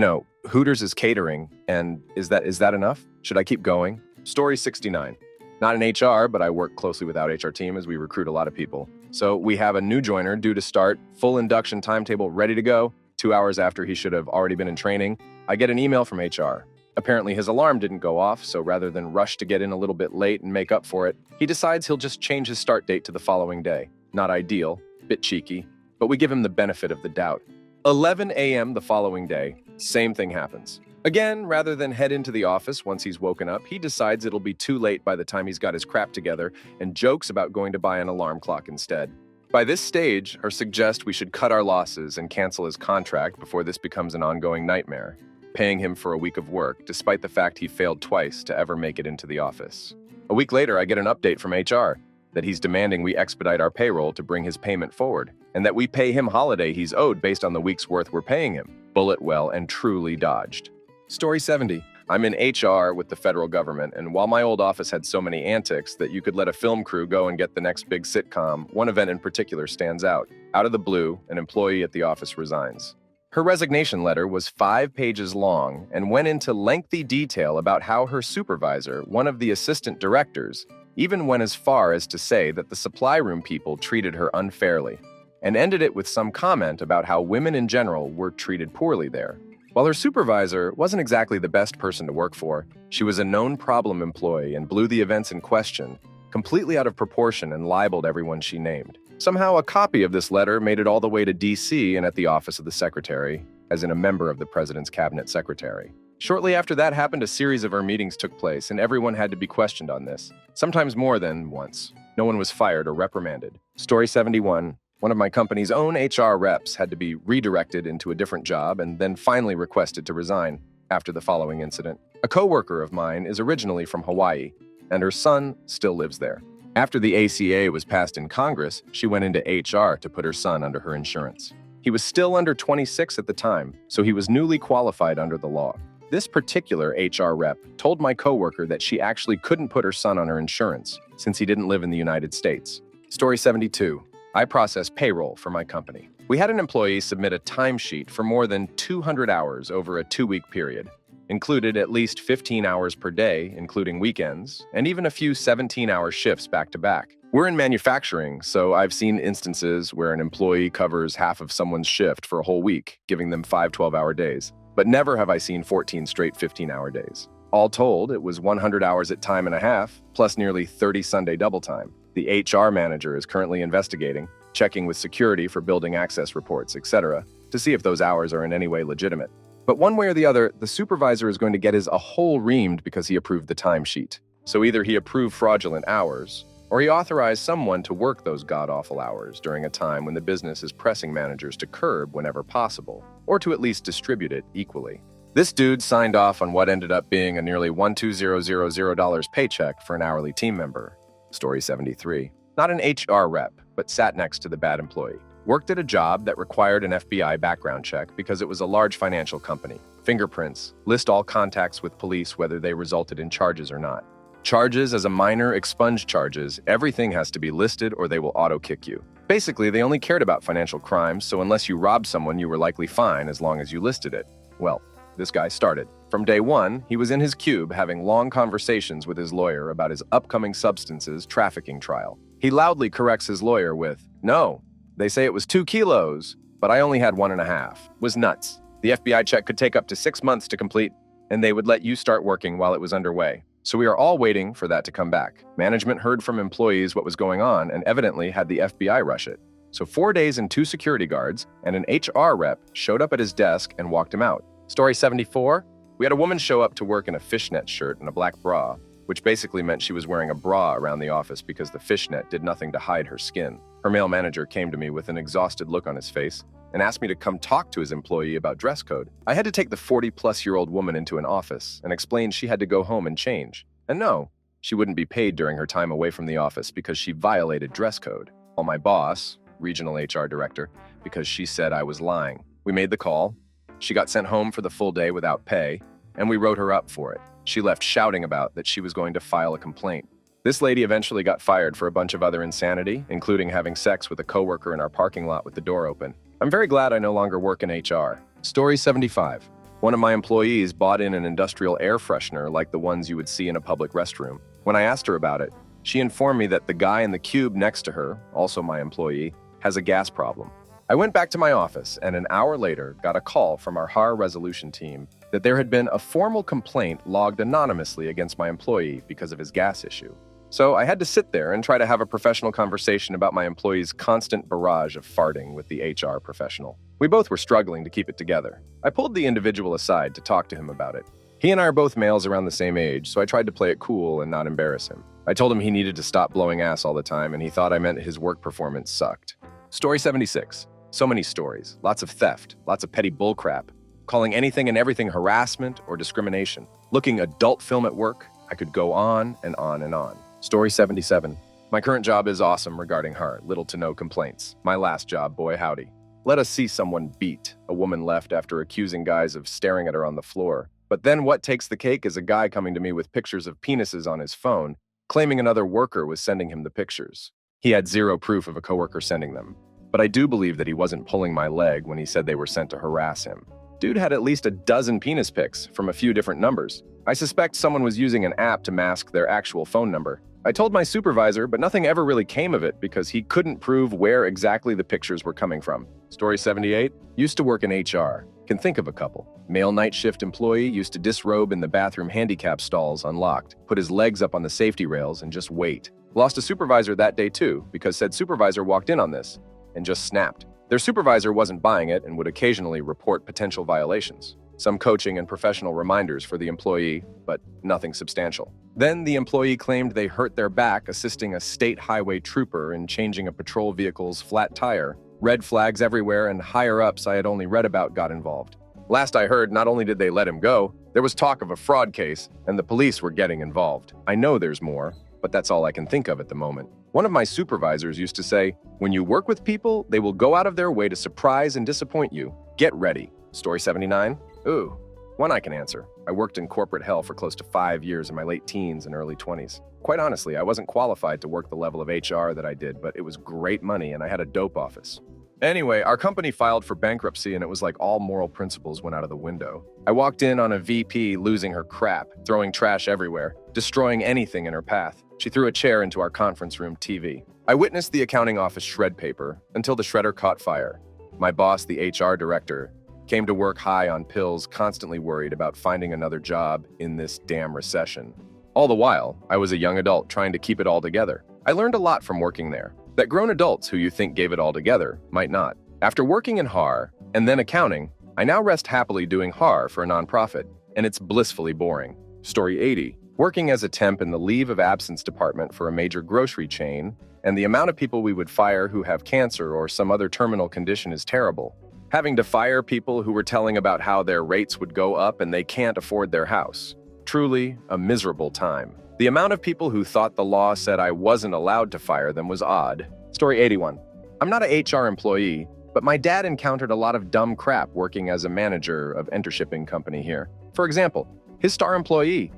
Hooters is catering. And is that enough? Should I keep going? Story 69. Not in HR, but I work closely with our HR team as we recruit a lot of people. So we have a new joiner due to start, full induction timetable ready to go. 2 hours after he should have already been in training, I get an email from HR. Apparently his alarm didn't go off, so rather than rush to get in a little bit late and make up for it, he decides he'll just change his start date to the following day. Not ideal, bit cheeky, but we give him the benefit of the doubt. 11 a.m. the following day, same thing happens. Again, rather than head into the office once he's woken up, he decides it'll be too late by the time he's got his crap together and jokes about going to buy an alarm clock instead. By this stage, I suggest we should cut our losses and cancel his contract before this becomes an ongoing nightmare, paying him for a week of work, despite the fact he failed twice to ever make it into the office. A week later, I get an update from HR that he's demanding we expedite our payroll to bring his payment forward, and that we pay him holiday he's owed based on the week's worth we're paying him. Bullet well and truly dodged. Story 70. I'm in HR with the federal government, and while my old office had so many antics that you could let a film crew go and get the next big sitcom, one event in particular stands out. Out of the blue, an employee at the office resigns. Her resignation letter was 5 pages long and went into lengthy detail about how her supervisor, one of the assistant directors, even went as far as to say that the supply room people treated her unfairly, and ended it with some comment about how women in general were treated poorly there. While her supervisor wasn't exactly the best person to work for, she was a known problem employee and blew the events in question completely out of proportion and libeled everyone she named. Somehow, a copy of this letter made it all the way to D.C. and at the office of the secretary, as in a member of the president's cabinet secretary. Shortly after that happened, a series of our meetings took place, and everyone had to be questioned on this, sometimes more than once. No one was fired or reprimanded. Story 71. One of my company's own HR reps had to be redirected into a different job and then finally requested to resign after the following incident. A coworker of mine is originally from Hawaii, and her son still lives there. After the ACA was passed in Congress, she went into HR to put her son under her insurance. He was still under 26 at the time, so he was newly qualified under the law. This particular HR rep told my coworker that she actually couldn't put her son on her insurance since he didn't live in the United States. Story 72. I process payroll for my company. We had an employee submit a timesheet for more than 200 hours over a 2-week period. Included at least 15 hours per day, including weekends, and even a few 17-hour shifts back-to-back. We're in manufacturing, so I've seen instances where an employee covers half of someone's shift for a whole week, giving them 5 12-hour days. But never have I seen 14 straight 15-hour days. All told, it was 100 hours at time and a half, plus nearly 30 Sunday double time. The HR manager is currently investigating, checking with security for building access reports, etc., to see if those hours are in any way legitimate. But one way or the other, the supervisor is going to get his a whole reamed because he approved the timesheet. So either he approved fraudulent hours, or he authorized someone to work those god-awful hours during a time when the business is pressing managers to curb whenever possible, or to at least distribute it equally. This dude signed off on what ended up being a nearly $12,000 paycheck for an hourly team member. Story 73. Not an HR rep, but sat next to the bad employee. Worked at a job that required an FBI background check because it was a large financial company. Fingerprints, list all contacts with police whether they resulted in charges or not. Charges as a minor, expunge charges, everything has to be listed or they will auto-kick you. Basically, they only cared about financial crimes, so unless you robbed someone, you were likely fine as long as you listed it. Well, this guy started. From day one, he was in his cube having long conversations with his lawyer about his upcoming substances trafficking trial. He loudly corrects his lawyer with, "No, they say it was 2 kilos, but I only had 1.5. Was nuts. The FBI check could take up to 6 months to complete, and they would let you start working while it was underway. So we are all waiting for that to come back. Management heard from employees what was going on and evidently had the FBI rush it. So 4 days and 2 security guards and an HR rep showed up at his desk and walked him out. Story 74. We had a woman show up to work in a fishnet shirt and a black bra, which basically meant she was wearing a bra around the office because the fishnet did nothing to hide her skin. Her male manager came to me with an exhausted look on his face and asked me to come talk to his employee about dress code. I had to take the 40-plus-year-old woman into an office and explain she had to go home and change. And no, she wouldn't be paid during her time away from the office because she violated dress code. While my boss, regional HR director, because she said I was lying. We made the call. She got sent home for the full day without pay, and we wrote her up for it. She left shouting about that she was going to file a complaint. This lady eventually got fired for a bunch of other insanity, including having sex with a coworker in our parking lot with the door open. I'm very glad I no longer work in HR. Story 75. One of my employees bought in an industrial air freshener like the ones you would see in a public restroom. When I asked her about it, she informed me that the guy in the cube next to her, also my employee, has a gas problem. I went back to my office and an hour later got a call from our HAR resolution team that there had been a formal complaint logged anonymously against my employee because of his gas issue. So I had to sit there and try to have a professional conversation about my employee's constant barrage of farting with the HR professional. We both were struggling to keep it together. I pulled the individual aside to talk to him about it. He and I are both males around the same age, so I tried to play it cool and not embarrass him. I told him he needed to stop blowing ass all the time, and he thought I meant his work performance sucked. Story 76. So many stories, lots of theft, lots of petty bullcrap, calling anything and everything harassment or discrimination, looking adult film at work. I could go on and on and on. Story 77. My current job is awesome regarding her, little to no complaints. My last job, boy howdy. Let us see someone beat. A woman left after accusing guys of staring at her on the floor. But then what takes the cake is a guy coming to me with pictures of penises on his phone, claiming another worker was sending him the pictures. He had zero proof of a coworker sending them. But I do believe that he wasn't pulling my leg when he said they were sent to harass him. Dude had at least a dozen penis pics from a few different numbers. I suspect someone was using an app to mask their actual phone number. I told my supervisor, but nothing ever really came of it because he couldn't prove where exactly the pictures were coming from. Story 78. Used to work in HR. Can think of a couple. Male night shift employee used to disrobe in the bathroom handicap stalls unlocked, put his legs up on the safety rails and just wait. Lost a supervisor that day too because said supervisor walked in on this and just snapped. Their supervisor wasn't buying it and would occasionally report potential violations. Some coaching and professional reminders for the employee, but nothing substantial. Then the employee claimed they hurt their back assisting a state highway trooper in changing a patrol vehicle's flat tire. Red flags everywhere, and higher-ups I had only read about got involved. Last I heard, not only did they let him go, there was talk of a fraud case, and the police were getting involved. I know there's more, but that's all I can think of at the moment. One of my supervisors used to say, when you work with people, they will go out of their way to surprise and disappoint you. Get ready. Story 79. Ooh, one I can answer. I worked in corporate hell for close to 5 years in my late teens and early 20s. Quite honestly, I wasn't qualified to work the level of HR that I did, but it was great money and I had a dope office. Anyway, our company filed for bankruptcy and it was like all moral principles went out of the window. I walked in on a VP losing her crap, throwing trash everywhere, destroying anything in her path. She threw a chair into our conference room TV. I witnessed the accounting office shred paper until the shredder caught fire. My boss, the HR director, came to work high on pills, constantly worried about finding another job in this damn recession. All the while, I was a young adult trying to keep it all together. I learned a lot from working there, that grown adults who you think gave it all together might not. After working in HAR and then accounting, I now rest happily doing HAR for a nonprofit, and it's blissfully boring. Story 80. Working as a temp in the leave of absence department for a major grocery chain, and the amount of people we would fire who have cancer or some other terminal condition is terrible. Having to fire people who were telling about how their rates would go up and they can't afford their house. Truly a miserable time. The amount of people who thought the law said I wasn't allowed to fire them was odd. Story 81. I'm not a HR employee, but my dad encountered a lot of dumb crap working as a manager of intershipping company here. For example, his star employee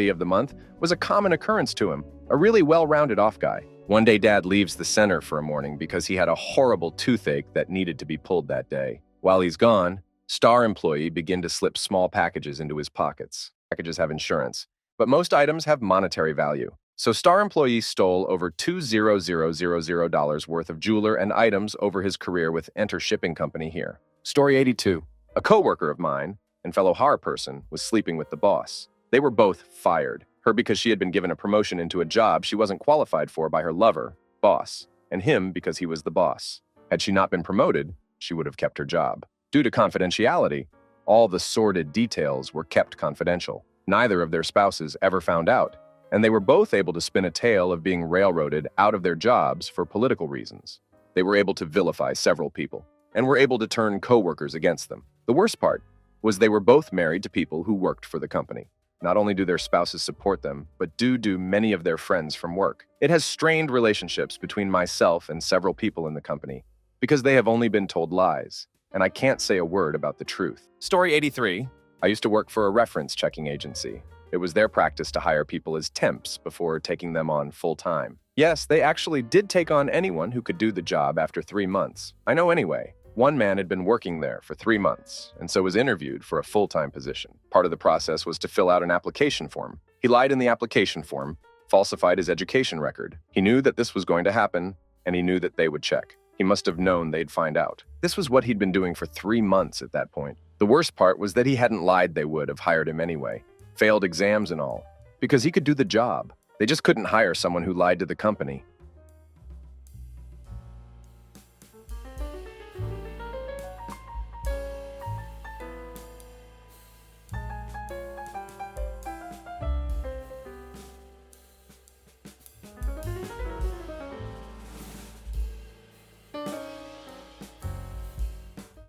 of the month, was a common occurrence to him, a really well-rounded off guy. One day Dad leaves the center for a morning because he had a horrible toothache that needed to be pulled that day. While he's gone, star employee begin to slip small packages into his pockets. Packages have insurance, but most items have monetary value. So star employee stole over $2,000 worth of jeweler and items over his career with Enter Shipping Company here. Story 82. A coworker of mine and fellow HAR person was sleeping with the boss. They were both fired. Her because she had been given a promotion into a job she wasn't qualified for by her lover, boss, and him because he was the boss. Had she not been promoted, she would have kept her job. Due to confidentiality, all the sordid details were kept confidential. Neither of their spouses ever found out, and they were both able to spin a tale of being railroaded out of their jobs for political reasons. They were able to vilify several people, and were able to turn coworkers against them. The worst part was they were both married to people who worked for the company. Not only do their spouses support them, but do many of their friends from work. It has strained relationships between myself and several people in the company because they have only been told lies, and I can't say a word about the truth. Story 83. I used to work for a reference checking agency. It was their practice to hire people as temps before taking them on full-time. Yes, they actually did take on anyone who could do the job after 3 months. I know anyway. One man had been working there for 3 months, and so was interviewed for a full-time position. Part of the process was to fill out an application form. He lied in the application form, falsified his education record. He knew that this was going to happen, and he knew that they would check. He must have known they'd find out. This was what he'd been doing for 3 months at that point. The worst part was that he hadn't lied they would have hired him anyway. Failed exams and all. Because he could do the job. They just couldn't hire someone who lied to the company.